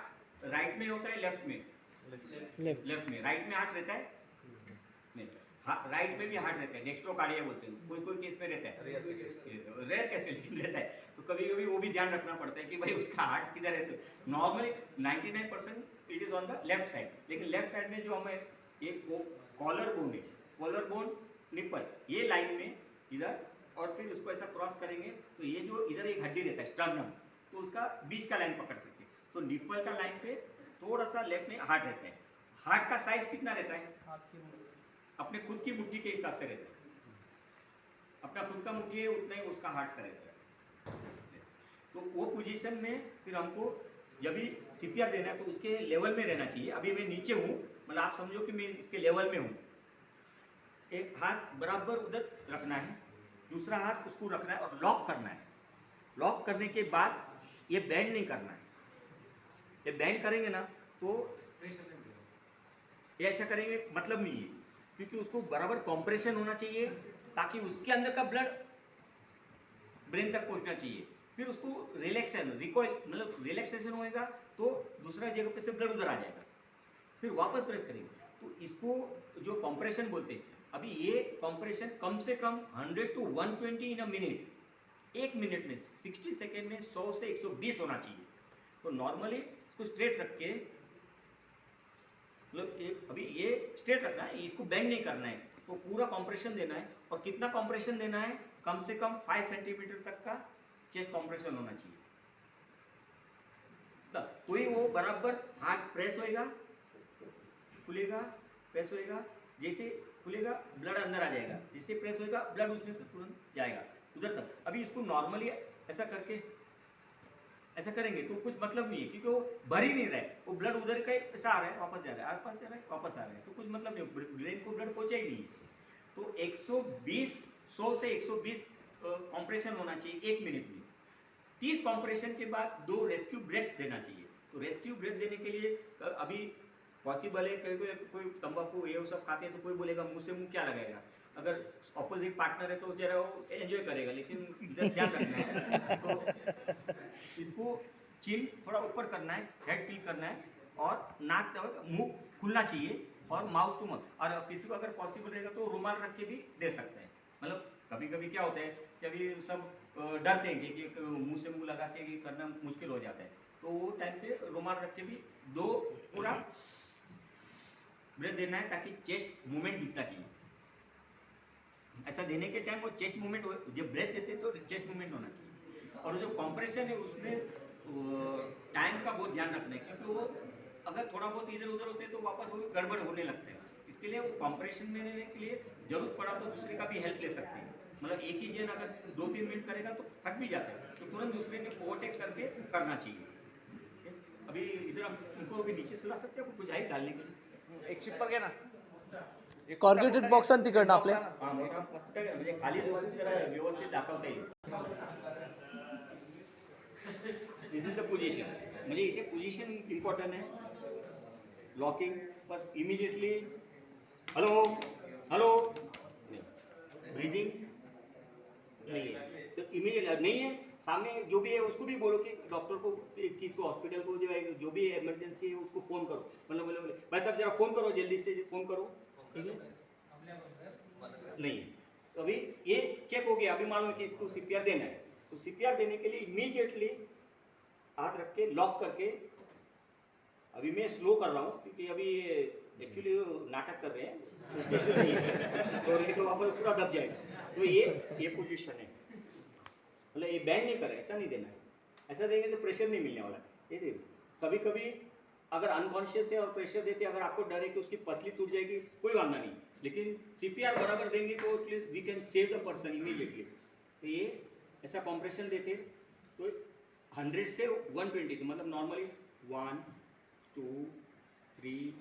राइट में होता है लेफ्ट में, लेफ्ट में, राइट में हार्ट रहता है नहीं, राइट में भी हार्ट रहता है, डेक्स्ट्रोकार्डिया बोलते हैं, कोई कोई केस में रहता है, रेयर कैसे लेकिन रहता है, तो कभी कभी वो भी ध्यान रखना पड़ता है कि भाई उसका हार्ट किधर है। तो normally 99% it is on the left side, लेकिन लेफ्ट साइड में जो हमें एक कॉलर बोन है, कॉलर बोन निप्पल, ये लाइन में इधर, और फिर उसको ऐसा क्रॉस करेंगे तो ये जो इधर एक हड्डी रहता है स्टर्नम, तो उसका बीच का लाइन पकड़ सकते हैं, तो निप्पल का लाइन पे थोड़ा सा लेफ्ट में हार्ट रहता है। हार्ट का साइज कितना रहता है, अपने खुद की मुट्ठी के हिसाब से रहता है, अपना खुद का मुट्ठी है उतना ही उसका हार्ट का रहता है। तो वो पोजीशन में फिर हमको जब भी सीपीआर देना है तो उसके लेवल में रहना चाहिए। अभी मैं नीचे हूँ, मतलब आप समझो कि मैं इसके लेवल में हूँ, एक हाथ बराबर उधर रखना है, दूसरा हाथ उसको रखना है और लॉक करना है। लॉक करने के बाद ये बैंड नहीं करना है, ये बैंड करेंगे ना तो ये ऐसा करेंगे मतलब नहीं है, क्योंकि उसको बराबर कॉम्प्रेशन होना चाहिए ताकि उसके अंदर का ब्लड ब्रेन तक पहुंचना चाहिए, फिर उसको रिलैक्सेशन रिकॉइल मतलब रिलैक्सेशन होएगा तो दूसरा जगह पे से ब्लड उधर आ जाएगा, फिर वापस प्रेस करेंगे। तो इसको जो कॉम्प्रेशन बोलते हैं, अभी ये कॉम्प्रेशन कम से कम 100 to 120 इन अ मिनट, एक मिनट में 60 सेकेंड में 100 से 120 होना चाहिए। तो नॉर्मली इसको स्ट्रेट रख के, मतलब अभी ये स्ट्रेट रखना है, इसको बेंड नहीं करना है, तो पूरा कॉम्प्रेशन देना है। और कितना कॉम्प्रेशन देना है, कम से कम 5 सेंटीमीटर तक का चेस्ट कॉम्प्रेशन होना चाहिए। तो ही वो बराबर हार्ट प्रेस होएगा, खुलेगा, प्रेस होएगा, जैसे खुलेगा ब्लड अंदर आ जाएगा, जैसे प्रेस होएगा ब्लड उसमें से तुरंत जाएगा उधर तक। अभी इसको नॉर्मली ऐसा करके ऐसा करेंगे तो कुछ मतलब नहीं है, क्योंकि वो भर ही नहीं रहा है, वो ब्लड उधर का ऐसा आ रहा है, वापस जा रहा है, आस पास जा रहा है, वापस आ रहा है, तो कुछ मतलब नहीं, ब्रेन को ब्लड पहुंचा ही नहीं। तो 100 से 120 कॉम्प्रेशन होना चाहिए 1 मिनट में। 30 कॉम्प्रेशन के बाद 2 रेस्क्यू ब्रेथ देना चाहिए। तो रेस्क्यू ब्रेथ देने के लिए अभी पॉसिबल है, कोई तंबाकू ये सब खाते हैं तो कोई बोलेगा मुंह से मुंह क्या लगाएगा, अगर ऑपोजिट पार्टनर है तो जरा वो एंजॉय करेगा, लेकिन इधर ध्यान रखना है। तो इसको चिन थोड़ा ऊपर करना है, हेड टिल करना है, और नाक मुंह खुलना चाहिए, और माउथ टू माउथ। और किसी को अगर पॉसिबल रहेगा तो रुमाल रख के भी दे सकते हैं। मतलब कभी कभी क्या होता है कि अभी सब डरते हैं कि मुंह से मुंह लगा के करना मुश्किल हो जाता है, तो वो टाइम पे रुमाल रख के भी 2 पूरा ब्रेथ देना है, ताकि चेस्ट मूवमेंट दिखना चाहिए। ऐसा देने के टाइम वो चेस्ट मूवमेंट, जब ब्रेथ देते हैं तो चेस्ट मूवमेंट होना चाहिए। और जो कॉम्प्रेशन है उसमें टाइम का बहुत ध्यान रखना है, क्योंकि वो अगर थोड़ा बहुत इधर उधर होते हैं तो वापस वो गड़बड़ होने लगते हैं। इसके लिए वो कॉम्प्रेशन में रहने के लिए जरूरत पड़ा तो दूसरे का भी हेल्प ले सकते हैं। मतलब एक ही जन अगर 2-3 मिनट करेगा तो थक भी जाता है, तो तुरंत दूसरे ने ओवरटेक करके करना चाहिए। अभी इधर हम उनको अभी नीचे सुला सकते हैं कुछ हाइट डालने के लिए। एक शिप पर घे ना, कॉर्गेटेड बॉक्स आणि तिकडनं आपल्या हा, मोठा पट्टा आहे, म्हणजे खाली झोपून जरा व्यवस्थित दाखवता येईल. This is the position. म्हणजे इथे पोझिशन इम्पॉर्टंट आहे. लॉकिंग पर इमिडिएटली हेलो हेलो ब्रीदिंग नहीं है, तो इमीडिएट नहीं है, सामने जो भी है उसको भी बोलो कि डॉक्टर को, किसको, हॉस्पिटल को जो है जो भी इमरजेंसी है उसको फ़ोन करो। मतलब बोले भाई साहब जरा फ़ोन करो, जल्दी से फ़ोन करो, ठीक है। नहीं है तो अभी ये चेक हो गया, अभी मालूम है कि इसको CPR देना है, तो CPR देने के लिए इमीडिएटली हाथ रख के लॉक करके, अभी मैं स्लो कर रहा हूँ क्योंकि अभी एक्चुअली नाटक कर रहे हैं, तो नहीं है, तो नहीं तो वापस पूरा दब जाएगा। तो ये पोजीशन है, मतलब ये बैंड नहीं कर रहा है, ऐसा नहीं देना है। ऐसा देंगे तो प्रेशर नहीं मिलने वाला। ये देखो कभी कभी अगर अनकॉन्शियस है और प्रेशर देते, अगर आपको डर है कि उसकी पसली टूट जाएगी, कोई वांधा नहीं, लेकिन CPR बराबर देंगे तो at least we can save the person immediately. तो ये ऐसा कॉम्प्रेशन देते तो 100 से 120, तो मतलब नॉर्मली 1 2 3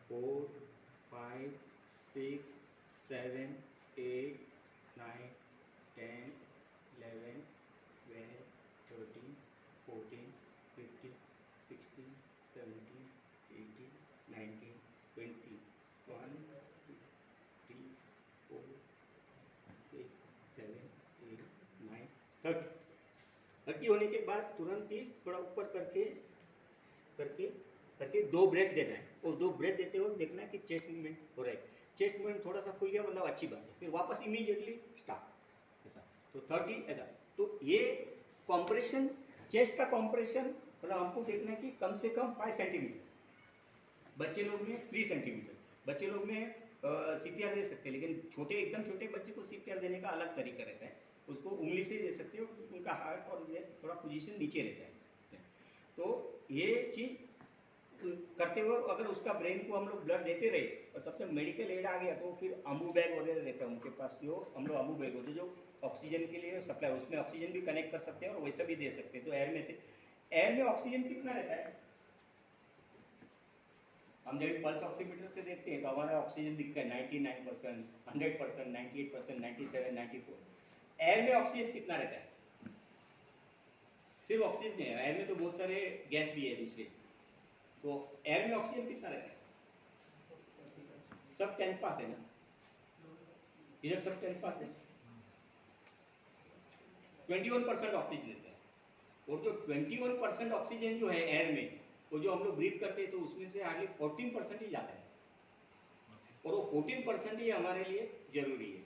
4 5 6 7 8 9 10 11 12 13 14 15 16 17 18 19 20 1 2 3 4 6 7 8 9 30 होने के बाद तुरंत ही थोड़ा ऊपर करके करके करके 2 ब्रेथ देना है, और 2 ब्रेथ देते हुए देखना है कि चेस्ट मूवमेंट हो रहा है। चेस्ट मूवमेंट थोड़ा सा खुल गया मतलब अच्छी बात है, फिर वापस इमीडिएटली स्टार्ट ऐसा। तो 30 ऐसा। तो ये कॉम्प्रेशन, चेस्ट का कॉम्प्रेशन मतलब हमको देखना है कि कम से कम 5 सेंटीमीटर, बच्चे लोग में 3 सेंटीमीटर, बच्चे लोग में CPR दे सकते हैं, लेकिन छोटे एकदम छोटे बच्चे को CPR देने का अलग तरीका रहता है, उसको उंगली से दे सकते हो, उनका हार्ट और थोड़ा पोजीशन नीचे रहता है। तो ये चीज़ करते हुए अगर उसका ब्रेन को हम लोग ब्लड देते रहे और तब तक मेडिकल एड आ गया, तो फिर अम्बू बैग वगैरह रहता है उनके पास, जो हम लोग अम्बू बैग होते जो ऑक्सीजन के लिए सप्लाई, उसमें ऑक्सीजन भी कनेक्ट कर सकते हैं और वैसा भी दे सकते हैं। तो एयर में से, एयर में ऑक्सीजन कितना रहता है, हम जब पल्स ऑक्सीमीटर से देखते हैं तो हमारा ऑक्सीजन दिखता है 99%, 100%, 98%, 97, 94। एयर में ऑक्सीजन कितना रहता है? सिर्फ ऑक्सीजन नहीं है, एयर में तो बहुत सारे गैस भी है दूसरे। तो एयर में ऑक्सीजन कितना रहता है? सब 10 पास है ना, इधर सब 10 पास है, 21% ऑक्सीजन रहता है। और जो 21% ऑक्सीजन जो है एयर में, वो जो हम लोग ब्रीथ करते हैं तो उसमें से हार्डली 14% ही जाता है, और वो 14% ही हमारे लिए जरूरी है।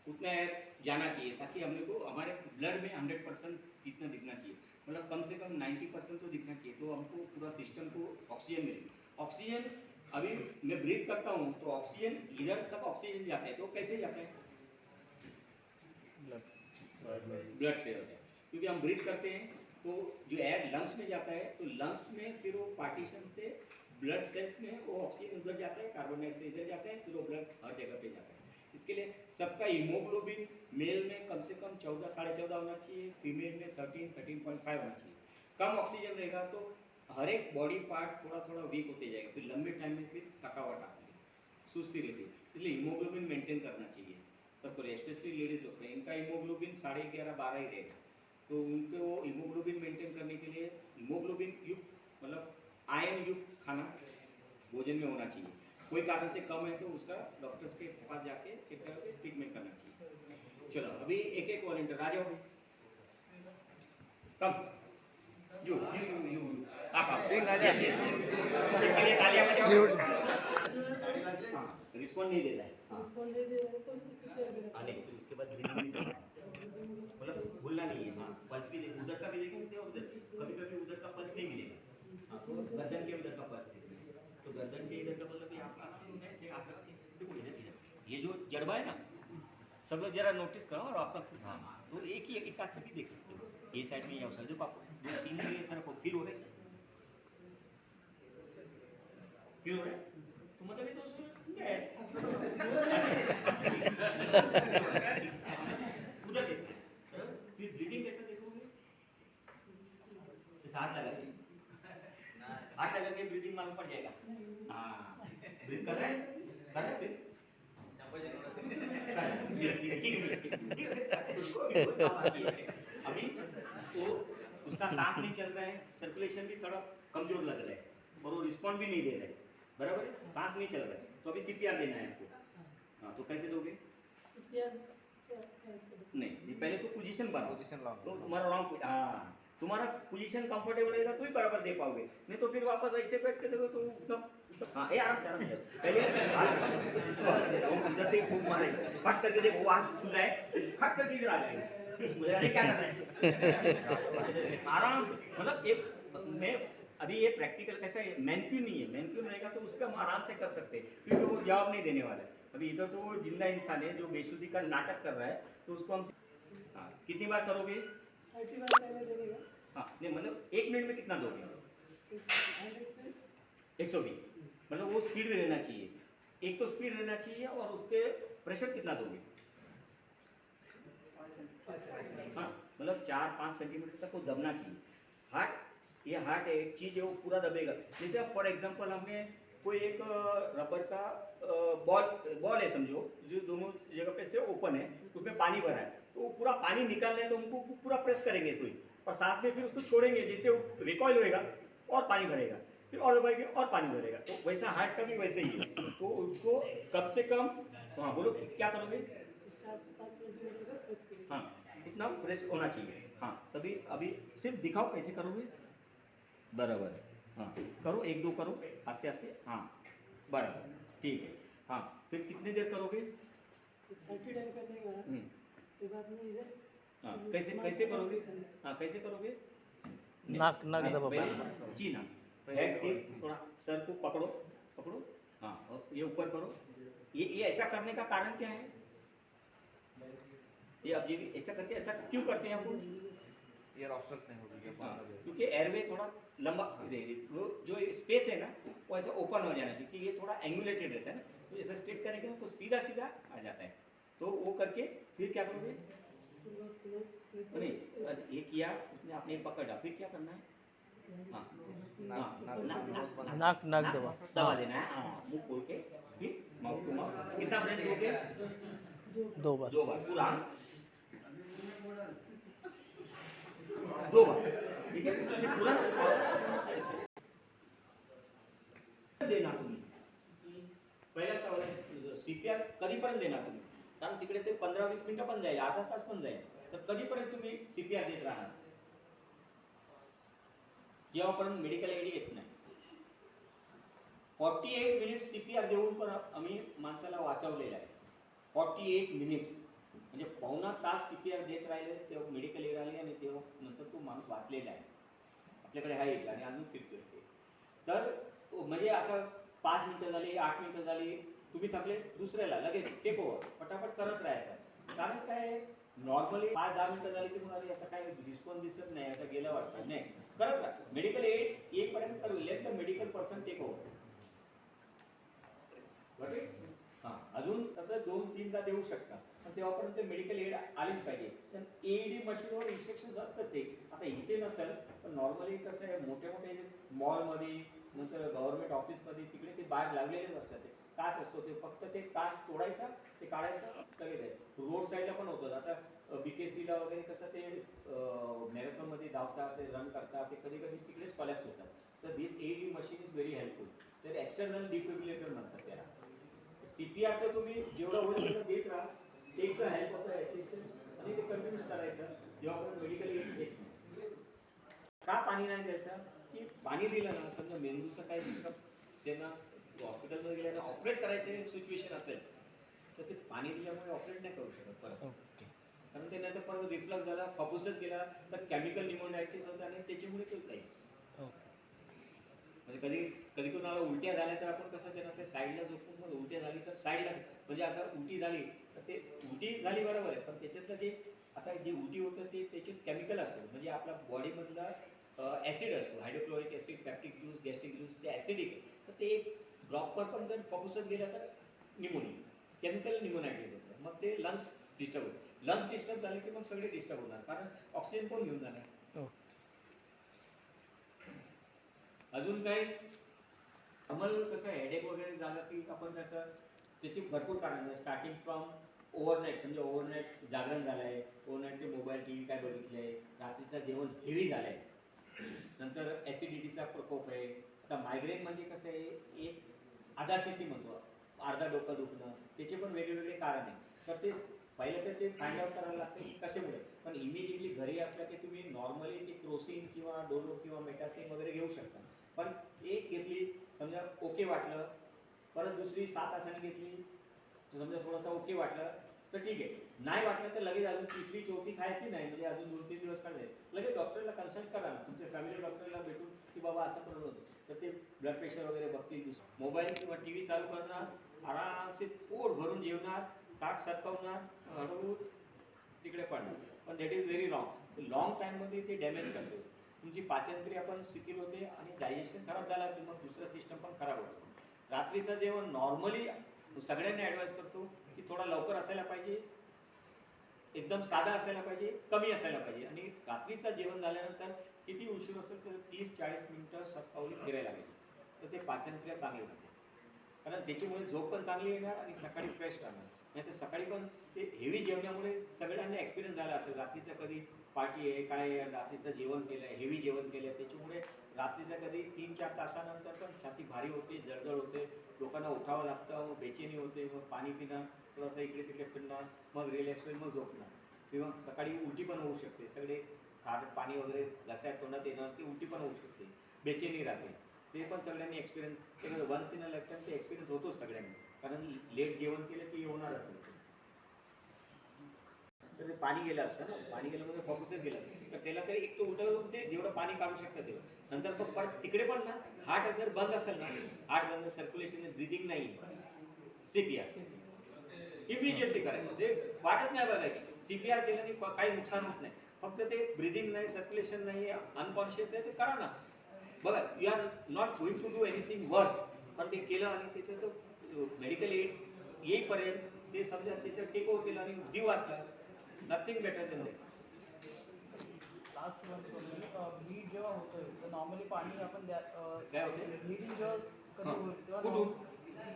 उतना एयर जाना चाहिए ताकि हम लोग को हमारे ब्लड में 100% जितना दिखना चाहिए, मतलब कम से कम 90% तो दिखना चाहिए, तो हमको पूरा सिस्टम को ऑक्सीजन मिलेगी। ऑक्सीजन अभी मैं ब्रीथ करता हूँ तो ऑक्सीजन इधर तक ऑक्सीजन जाता है, तो कैसे जाता है? ब्लड से होता है, क्योंकि हम ब्रीथ करते हैं तो जो एयर लंग्स में जाता है तो लंग्स में फिर वो पार्टीशन से ब्लड सेल्स में वो ऑक्सीजन उधर जाता है, कार्बन डाइऑक्साइड इधर जाता है, फिर वो ब्लड हर जगह पे जाता है। इसके लिए सबका हीमोग्लोबिन मेल में कम से कम 14 14.5 होना चाहिए, फीमेल में 13.5 होना चाहिए। कम ऑक्सीजन रहेगा तो हर एक बॉडी पार्ट थोड़ा थोड़ा वीक होते जाएगा, फिर लंबे टाइम में फिर थकावट आती है, सुस्ती रहती है। इसलिए हीमोग्लोबिन मेंटेन करना चाहिए सबको, स्पेशली लेडीज लोग हैं, इनका हीमोग्लोबिन 11.5 12 ही रहेगा। तो उनको हीमोग्लोबिन मेंटेन करने के लिए हीमोग्लोबिन युक्त मतलब आयन युक्त खाना भोजन में होना चाहिए। कोई कारण से कम है तो उसका डॉक्टर्स के पास जाके चेक करके ट्रीटमेंट करना चाहिए। चलो अभी एक एक वॉलंटियर आ जाओ, कम यू आप सिंह आ जाइए, तालियां बजाओ। रिस्पॉन्ड नहीं देता है, हाँ नहीं, तो उसके बाद मतलब भूलना नहीं है। हाँ पल्स भी उधर का भी देख सकते हो, उधर कभी कभी उधर का पल्स नहीं मिलेगा। हाँ गर्दन के उधर का पल्स देखिए, तो गर्दन के इधर का मतलब ऐसे आप देखो इधर ये जो जड़बा है ना, सब लोग जरा नोटिस करो और आपका खुद, हाँ तो एक ही एक से भी देख सकते हो, ये साइड में या उस साइड जो आप 2 3 सर को फील हो रहे हैं, फील हो रहे हैं तो मतलब ये दोस्तों उधर देखते हैं। फिर ब्रीदिंग कैसे देखोगे, हाथ लगा के, हाथ लगा के ब्रीदिंग मालूम पड़ जाएगा। हाँ ब्रीथ कर रहे हैं फिर अभी वो उसका सांस नहीं चल रहा है, सर्कुलेशन भी थोड़ा कमजोर लग रहा है और वो रिस्पॉन्ड भी नहीं दे रहा है, बराबर है, सांस नहीं चल रहा है, तो अभी सीपीआर देना है आपको। हाँ तो कैसे दोगे? नहीं पहले तो पोजीशन बनाओ, तो तुम्हारा रॉन्ग, हाँ तुम्हारा पोजीशन कंफर्टेबल रहेगा तो ही बराबर दे पाओगे, नहीं तो फिर वापस ऐसे बैठ के देखो तो हाँ ये आराम से आराम से पहले उधर से फूंक मारे, फट करके देखो वो हाथ खुला है, फट करके इधर आ जाएगा, बोले अरे क्या कर रहे हैं, आराम से। मतलब एक मैं अभी ये प्रैक्टिकल कैसा है, मैनक्यून नहीं है, मैनक्यून रहेगा तो उस पर हम आराम से कर सकते हैं क्योंकि वो जवाब नहीं देने वाला है। अभी इधर तो वो जिंदा इंसान है जो बेसुधी का नाटक कर रहा है, तो उसको हम हाँ कितनी बार करोगे? 30 बार पहले देगा। हाँ नहीं मतलब 1 मिनट में कितना दोगे? 120, मतलब वो स्पीड में रहना चाहिए, एक तो स्पीड रहना चाहिए और उस पर प्रेशर कितना दोगे? हाँ मतलब 4-5 सेंटीमीटर तक वो दबना चाहिए। हार्ट ये हार्ट है एक चीज़ है, वो पूरा दबेगा। जैसे अब फॉर एग्जांपल हमने कोई एक रबर का बॉल है समझो, जो दोनों जगह पे से ओपन है, उसमें पानी भरा है, तो वो पूरा पानी निकालना है तो हमको पूरा प्रेस करेंगे तो ही, और साथ में फिर उसको छोड़ेंगे, जैसे वो रिकॉइल होएगा और पानी भरेगा, फिर और दबाएंगे और पानी भरेगा। तो वैसा हार्ट का भी वैसे ही है, तो उसको कम से कम, हाँ बोलो क्या करोगे? 4 से 5 सेंटीमीटर का प्रेस करेगा। हाँ इतना प्रेस होना चाहिए। हाँ तभी अभी सिर्फ दिखाओ कैसे करोगे, बराबर है। हाँ करो 1-2 करो आस्ते आस्ते, हाँ बराबर ठीक है। हाँ फिर कितनी देर करोगे? 30 टाइम करने के बाद फिर बाद में इधर हाँ कैसे कैसे करोगे? हाँ कैसे करोगे? नाक दबा पहले जी ना, हेड टिप थोड़ा सर को पकड़ो पकड़ो, हाँ और ये ऊपर करो। ये ऐसा करने का कारण क्या है? ये अब ये भी ऐसा करते हैं, ऐसा क्यों करते हैं हम? एयर ऑब्स्ट्रक्ट नहीं होगी हाँ, क्योंकि एयरवे थोड़ा लंबा वो जो स्पेस है ना वो ऐसा ओपन हो जाना चाहिए, क्योंकि ये थोड़ा एंगुलेटेड रहता है ना, तो ऐसा स्ट्रेट करेंगे ना तो सीधा सीधा आ जाता है। तो वो करके फिर क्या करोगे? नहीं ये किया उसने, आपने पकड़ा, फिर क्या करना है? हाँ नाक दबा देना है, हाँ मुंह खोल के, फिर माउथ टू माउथ। कितना ब्रेथ लोगे? 2 बार 2 बार पूरा, 2 बार ठीक है, फिर पूरा देना तुम्ही। पहिला सवाल आहे सीपीआर कधीपर्यंत देणार तुम्ही? कारण तिकडे ते 15-20 मिनिटं पण जाईल, अर्धा तास पण जाईल, तर कधीपर्यंत तुम्ही सीपीआर देत राहणार? जेव्हापर्यंत मेडिकल एड येत नाही। 48 मिनिट्स सीपीआर देऊन पण आम्ही माणसाला वाचवलेलं आहे। 48 मिनिट्स म्हणजे पावणा तास सीपीआर देत राहिले, तेव्हा मेडिकल एड आली आणि तेव्हा नंतर तो माणूस वाचलेला आहे, आपल्याकडे आहे आणि अजून फिरतोय ते। तर म्हणजे असं 5 मिनिटं झाली, 8 मिनिटं झाली, तुम्ही थकले, दुसऱ्याला लगेच टेक ओव्हर, पटापट करत राहायचं। कारण काय आहे, नॉर्मली 5-10 मिनिटं झाली की मग अरे आता काय रिस्पॉन्स दिसत नाही, आता गेलं वाटतं नाही करत राहा. मेडिकल एड येईपर्यंत करू, let the medical person take over. हां, अजून तसं 2-3दा देऊ शकता, पण तेव्हापर्यंत मेडिकल एड आलीच पाहिजे. तर एईडी मशीनवर रिस्ट्रिक्शन्स असतात ते. आता इथे नसेल, पण नॉर्मली कसं आहे मोठे मोठे मॉलमध्ये नंतर गव्हर्नमेंट ऑफिसमध्ये तिकडे ते बाहेर लागलेलेच असतात. ते काच असतो, ते फक्त ते काच तोडायचा, ते काढायचं, लगेच आहे. रोड साईडला पण होतं. आता BKCला वगैरे कसं ते मॅरेथॉनमध्ये धावतात, ते रन करतात, ते कधी कधी तिकडेच कॉलॅप्स होतात. तर this AED machine is very helpful. तर एक्सटर्नल डिफिब्रिलेटर म्हणतात त्याला. CPR तर तुम्ही जेवढं होईल तेवढं देत राहा, take the help of the assistant आणि ते कंटिन्यूस करायचं जेव्हा आपण मेडिकल एड घेत नाही. का पाणी नाही द्यायचं की पाणी दिलं ना, समजा मेंदूचं काही दुसरं त्यांना हॉस्पिटलमध्ये गेल्यानं ऑपरेट करायचे सिच्युएशन असेल तर ते पाणी दिल्यामुळे ऑपरेट नाही करू शकत परत. ओके. कारण ते नंतर परत रिफ्लक्स झाला, फफुसच गेला तर केमिकल निमोनायटिस होतं आणि त्याच्यामुळे तो जाईल. म्हणजे कधी कधी कोणाला उलट्या झाल्या तर आपण कसं त्यांना साईडला झोपून मग उलट्या झाली तर साईडला, म्हणजे असं उलटी झाली तर ते उलटी झाली बरोबर आहे, पण त्याच्यातलं जे आता जी उलटी होतं ते त्याच्यात केमिकल असतं, म्हणजे आपल्या बॉडीमधला ॲसिड असतो, hydrochloric acid, peptic juice, gastric juice, ते ॲसिडिक आहे. तर ते एक ड्रॉपवर पण जर फफुसत गेलं तर निमोनिया, केमिकल निमोनायटिस होतं. मग ते लंग्स डिस्टर्ब होतं. लंग्स डिस्टर्ब झाले की मग सगळे डिस्टर्ब होणार, कारण ऑक्सिजन कोण घेऊन जाणार. अजून काही नॉर्मल कसं हेडेक वगैरे झालं की आपण कसं त्याची भरपूर कारण आहे. स्टार्टिंग फ्रॉम ओव्हरनाईट, समजा ओव्हरनाईट जागरण झालं आहे, ओव्हरनाईट ते मोबाईल TV काय बघितलं आहे, रात्रीचं जेवण हेवी झालं आहे, नंतर ॲसिडिटीचा प्रकोप आहे. आता मायग्रेन म्हणजे कसं आहे, एक आधा CC म्हणतो, अर्धा डोकं दुखणं, त्याचे पण वेगवेगळे कारण आहे. तर ते पहिलं तर ते फाइंड आउट करायला लागतं की कशामुळे. पण इमिडिएटली घरी असलं की तुम्ही नॉर्मली ते क्रोसिन किंवा डोलो किंवा मेटासिन वगैरे घेऊ शकता. पण एक घेतली, समजा ओके वाटलं, परत दुसरी 7 तासांनी घेतली, समजा थोडंसं ओके वाटलं तर ठीक आहे, नाही वाटलं तर लगेच अजून तिसरी चौथी खायची नाही, म्हणजे अजून 2-3 दिवस काढले, लगेच डॉक्टरला कन्सल्ट करा ना, तुमच्या फॅमिली डॉक्टरला भेटून की बाबा असं प्रॉब्लेम होतो. तर ते ब्लड प्रेशर वगैरे बघतील. मोबाईल किंवा TV चालू करणार, आरामसे पोट भरून जेवणार, ताट सरकवणार, हळूहळू तिकडे पडणार. पण that is very wrong. Long टाईममध्ये ते डॅमेज करतो. तुमची पाचनक्रिया पण शिथिल होते आणि डायजेशन खराब झाला की मग दुसरं सिस्टम पण खराब होतो. रात्रीचं जेवण नॉर्मली सगळ्यांनी ॲडवाइस करतो की थोडा लवकर असायला पाहिजे, एकदम साधा असायला पाहिजे, कमी असायला पाहिजे, आणि रात्रीचं जेवण झाल्यानंतर किती उशीर असेल तर 30-40 मिनिटं सकाळी फिरायला लागेल, तर ते पाचनक्रिया चांगली होते. कारण त्याच्यामुळे झोप पण चांगली येणार आणि सकाळी फ्रेश राहणार. नाही तर सकाळी पण ते हेवी जेवणामुळे सगळ्यांना एक्सपिरियन्स झाला असेल, रात्रीचं कधी पार्टी आहे काय आहे, रात्रीचं जेवण केलं आहे, हेवी जेवण केलं आहे, त्याच्यामुळे रात्रीचं कधी 3-4 तासानंतर पण छाती भारी होते, जळजळ होते, लोकांना उठावं लागतं, मग बेचैनी होते, मग पाणी पिणं, थोडंसं इकडे तिकडे फिरणं, मग रिलॅक्स होईल, मग झोपणं, किंवा सकाळी उलटी पण होऊ शकते. सगळे पाणी वगैरे घशात तोंडात येणं, ती उलटी पण होऊ शकते, बेचैनी राहते. ते पण सगळ्यांनी एक्सपिरियन्स केलं. वन्स इन अ लाईफटाईम ते एक्सपिरियन्स होतोच सगळ्यांनी, कारण लेट जेवण केलं की होणार असेल. तर ते पाणी गेलं असतं ना, पाणी गेल्यामध्ये फॉकसच गेलं, तर त्याला तरी एक तो उलटं ते जेवढं पाणी काढू शकतं तेवढं. नंतर पण परत तिकडे पण ना, हार्ट जर बंद असेल ना, हार्ट बंद, सर्क्युलेशन, ब्रिदिंग नाही, CPR इमिजिएटली करायचं. ते वाटत नाही बघायची. CPR केल्याने काही नुकसान होत नाही, फक्त ते ब्रिदिंग नाही, सर्क्युलेशन नाही, अनकॉन्शियस आहे, ते करा ना. बघा, you are not going to do anything worse, पण ते केलं आणि त्याचं मेडिकल एड येईपर्यंत ते समजा त्याचं टेक ओव्हर केलं आणि जीव वाचला. Nothing better than that. Last one bleed जेव्हा होतोय तर नॉर्मली पाणी आपण काय होते? ब्लीडिंग जेव्हा कधी हां. होईल कुठून? तेव्हा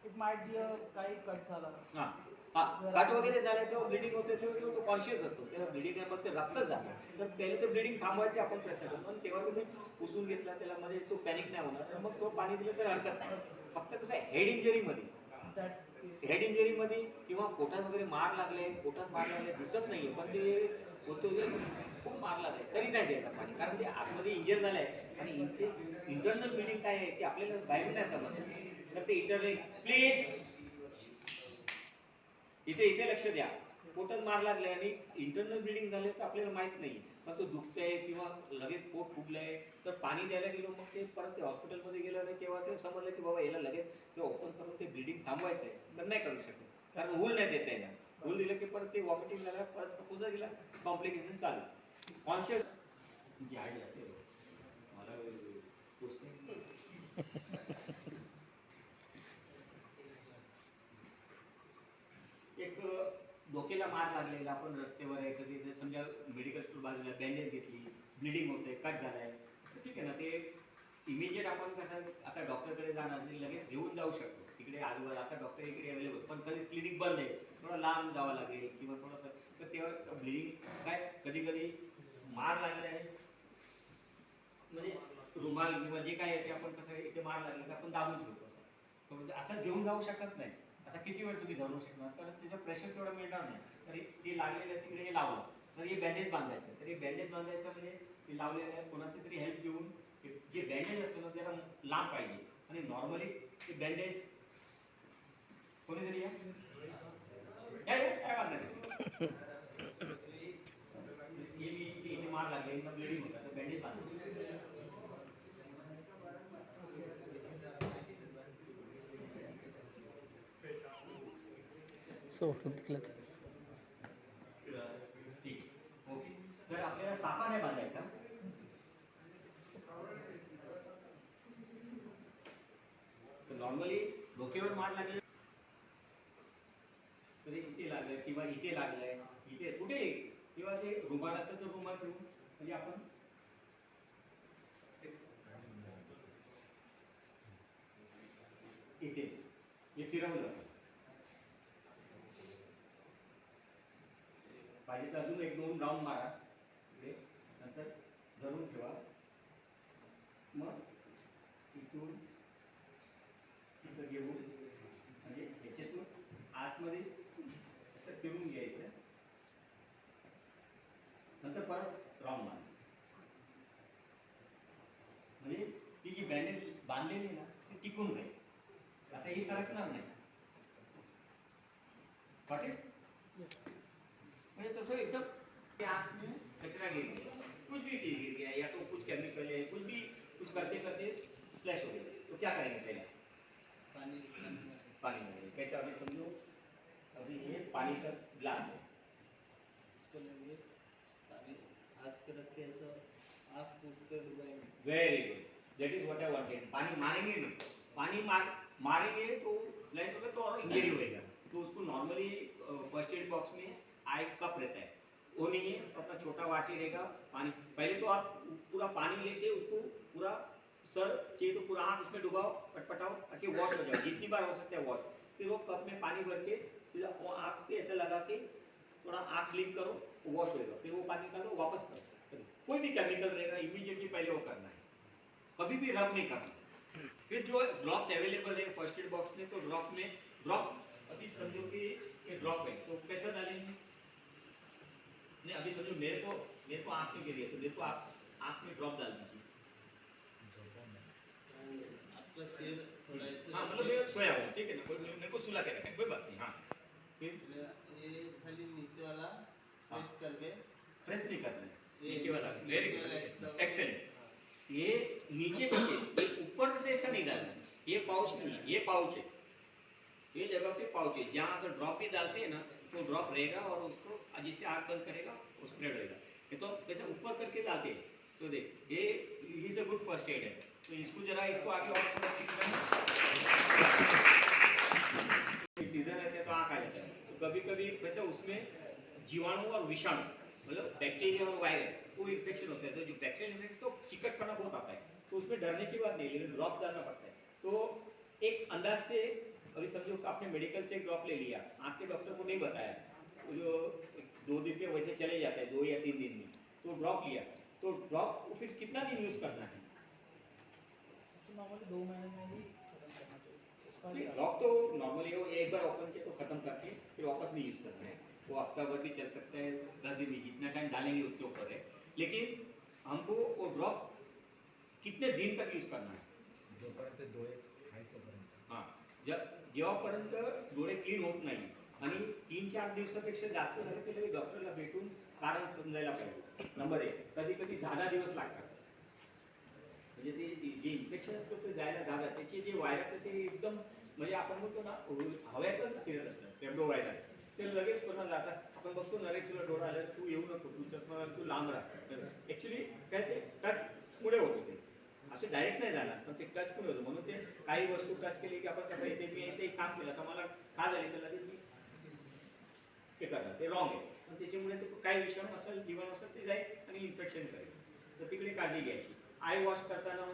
इट माइट बी काही कट झाला. हां हां, काट वगैरे झालं तेव्हा ब्लिडिंग होते, तेव्हा तो कॉन्शियस असतो, त्याला ब्लिडिंग आहे, मग ते रक्तच जातं. तर त्याला ते ब्लिडिंग थांबवायचे आपण प्रयत्न करतो, पण तेव्हा तुम्ही पुसून घेतला त्याला, मध्ये तो पॅनिक नाही होणार, तर मग तो पाणी दिलं तर हरकत नाही. फक्त कसं आहे, हेड इंजरीमध्ये किंवा पोटात वगैरे मार लागले, दिसत नाहीये, पण ते होतो खूप मार लागले तरी नाही द्यायचं पाणी, कारण ते आतमध्ये इंजर झालं आहे आणि इंटरनल ब्लिडिंग काय आहे ते आपल्याला बाहेरून नाही समजलं. तर ते इंटरनल, प्लीज इथे लक्ष द्या. पोटात मार लागले आणि इंटरनल ब्लिडिंग झाले तर आपल्याला माहित नाही, पण तो दुखतंय किंवा लगेच पोट फुगलंय, तर पाणी द्यायला गेलो, मग ते परत ते हॉस्पिटलमध्ये गेलं आणि तेव्हा ते समजलं की बाबा याला लगेच ते ओपन करून ते ब्लिडिंग थांबवायचं आहे, तर नाही करू शकत, कारण होल नाही देता येणार. होल दिलं की परत ते वॉमिटिंग झालं, परत पुन्हा दिला, कॉम्प्लिकेशन चालू. कॉन्शियस जी आहे असेल मला एक डोक्याला मार लागलेला, आपण रस्त्यावर आहे, कधी जर समजा मेडिकल स्टोर बाजूला बँडेज घेतली, ब्लिडिंग होते, कट झालाय, तर ठीक आहे ना, ते इमिजिएट आपण कसं आता डॉक्टरकडे जाणार नाही, लगेच घेऊन जाऊ शकतो तिकडे आजूबाजू. आता डॉक्टर इकडे अवेलेबल, पण कधी क्लिनिक बंद आहे, थोडं लांब जावं लागेल किंवा थोडंसं, तर तेव्हा ब्लिडिंग काय कधी कधी मार लागले आहे म्हणजे रुमाल किंवा जे काय आहे ते आपण कसं इथे मार लागले तर आपण दाबून घेऊ कसं, तो म्हणजे असं घेऊन जाऊ शकत नाही. असा किती वेळ तुम्ही धरू शकणार, कारण त्याचं प्रेशर तेवढं मिळणार नाही. तरी ते लागलेलं आहे तिकडे हे लावलं, तर हे बँडेज बांधायचं, तर हे बँडेज बांधायचं म्हणजे ते लावलेलं आहे, कोणाची तरी हेल्प घेऊन जे बँडेज असतं ना त्याला लांब पाहिजे. आणि नॉर्मली ते बँडेज कोणीतरी या काय बांधणार इथे मार लागले, ब्लिडिंग होतं, तर बँडेज बांधायचं. सोडून दिलं ते. ठीक, ओके. तर आपल्याला सापा नाही बांधायचा. तर नॉर्मली डोक्यावर मार लागले तरी इथे लागलंय किंवा इथे लागलंय, इथे कुठे किंवा ते रुमाल असेल तर रुमाल ठेवून म्हणजे आपण इथे हे फिरवलं पाहिजे तर अजून 1-2 राऊंड मारा इकडे, नंतर धरून ठेवा, मग इथून असं घेऊन म्हणजे ह्याच्यातून आतमध्ये असं फिरून घ्यायचं, नंतर परत राऊंड मारा. म्हणजे ती जी बँडेज बांधलेली ना ती टिकून राहील. आता ही सरकणार नाही, वाटेल म्हणजे तसं एकदम आग में कचरा गिर गया, कुछ भी चीज गिर गया या तो कुछ केमिकल है, कुछ भी कुछ करते करते स्प्लैश हो गया, तो क्या करेंगे पहले? पानी में कैसे अभी समझो, अभी ये पानी का ग्लास है, इसको लेंगे, पानी हाथ पे रख के तो आप उस पे डुबाएंगे. Very good, that is what I wanted. पानी मारेंगे नहीं, पानी मारेंगे तो स्प्लैश होगा तो और इंजरी होएगा. तो उसको नॉर्मली फर्स्ट एड बॉक्स में आई कप रहता है, वो नहीं है तो अपना छोटा वाटी रहेगा. पानी पहले तो आप पूरा पानी लेके उसको पूरा सर चाहिए तो पूरा आँख उसमें डुबाओ, पटपटाओ ताकि वॉश हो जाए, जितनी बार हो सकता है वॉश. फिर वो कप में पानी भर के फिर वो आँख पे ऐसे लगा के थोड़ा आँख ब्लिंक करो, वॉश होएगा. फिर वो पानी निकालो, वापस करो. कोई भी केमिकल रहेगा इमीडिएटली पहले वो करना है, कभी भी रब नहीं करना. फिर जो ड्रॉप्स अवेलेबल है फर्स्ट एड बॉक्स में, तो ड्रॉप में ड्रॉप अभी समझो कि ये ड्रॉप है तो कैसा डालेंगे? नहीं अभी समझो मेरे को आँख में गिरी है तो मेरे को आप आँख में ड्रॉप डाल दीजिए. आपका सिर थोड़ा ऐसे हाँ मतलब मैं सोया हुआ, ठीक है ना, कोई मेरे को सुला के रखा है, कोई बात नहीं. हाँ फिर ये खाली नीचे वाला प्रेस करके, प्रेस नहीं करना है, ये नीचे वाला. वेरी नीचे वाला गुड, extra- एक्सेलेंट. ये नीचे ये ऊपर से ऐसा नहीं डालना है, ये पाउच नहीं है, ये पाउच है, ये जगह पे पाउच है. जहाँ अगर ड्रॉप भी डालते हैं ना तो ड्रॉप रहेगा और उसको जिससे आग बंद करेगा वो स्प्रेड होएगा. ये तो वैसे ऊपर करके डालते हैं. तो देख ये is a good first aid है. तो इसको जरा इसको आगे और थोड़ा सीजन रहते हैं तो आँख आ जाता है. तो कभी कभी वैसे उसमें जीवाणु और विषाणु मतलब बैक्टीरिया और वायरस वो इन्फेक्शन होता है. तो जो बैक्टीरियल इन्फेक्शन तो चिकटपना बहुत आता है, तो उसमें डरने की बात नहीं, लेकिन ड्रॉप डालना पड़ता है. तो एक अंदाज से अभी समझो कि आपने मेडिकल से एक ड्रॉप ले लिया, आपके डॉक्टर को नहीं बताया, तो जो 2 दिन में वैसे चले जाते हैं, 2 या 3 दिन में, तो ड्रॉप लिया, तो ड्रॉप को फिर कितना दिन यूज करना है? नॉर्मली 2 महीने में ही खत्म करना चाहिए उसका भी. ड्रॉप तो नॉर्मली वो एक बार ओपन किया तो खत्म करके फिर वापस नहीं यूज करते हैं. वो हफ्ता भर भी चल सकता है, 10 दिन भी, जितना टाइम डालेंगे उसके ऊपर है. लेकिन हमको वो ड्रॉप कितने दिन तक यूज करना है? जोपर्यंत डोळे आहेत तोपर्यंत. हां, जेव्हापर्यंत डोळे क्लीन होत नाही आणि 3-4 दिवसापेक्षा जास्त झाले तर लगेच डॉक्टरला भेटून कारण समजायला पाहिजे. नंबर 1, कधी कधी 10 दिवस लागतात. म्हणजे ते जे इन्फेक्शन असतं ते जायला 10, त्याचे जे व्हायरस आहे ते एकदम म्हणजे आपण म्हणतो ना हवेतच फिरत असतात, पेब्डो व्हायरस. ते लगेच पुन्हा जातात. आपण बघतो ना रे तुला डोळा आला तू येऊ नको तू चष्मा घाल, तू लांब राहा. ऍक्च्युली काय ते टच पुढे होतो ते असे डायरेक्ट नाही जाणार पण ते टच पुढे होतं. म्हणून ते काही वस्तू टच केली की आपण कसं येते मी इथे एक काम केलं तर मला का झाली तर लगेच मी ते करणार ते रॉंग आहे. पण त्याच्यामुळे ते काही विषाणू असेल जीवन असेल ते जाईल आणि इन्फेक्शन करेल. तर तिकडे काळजी घ्यायची. आय वॉश करताना म्हणजे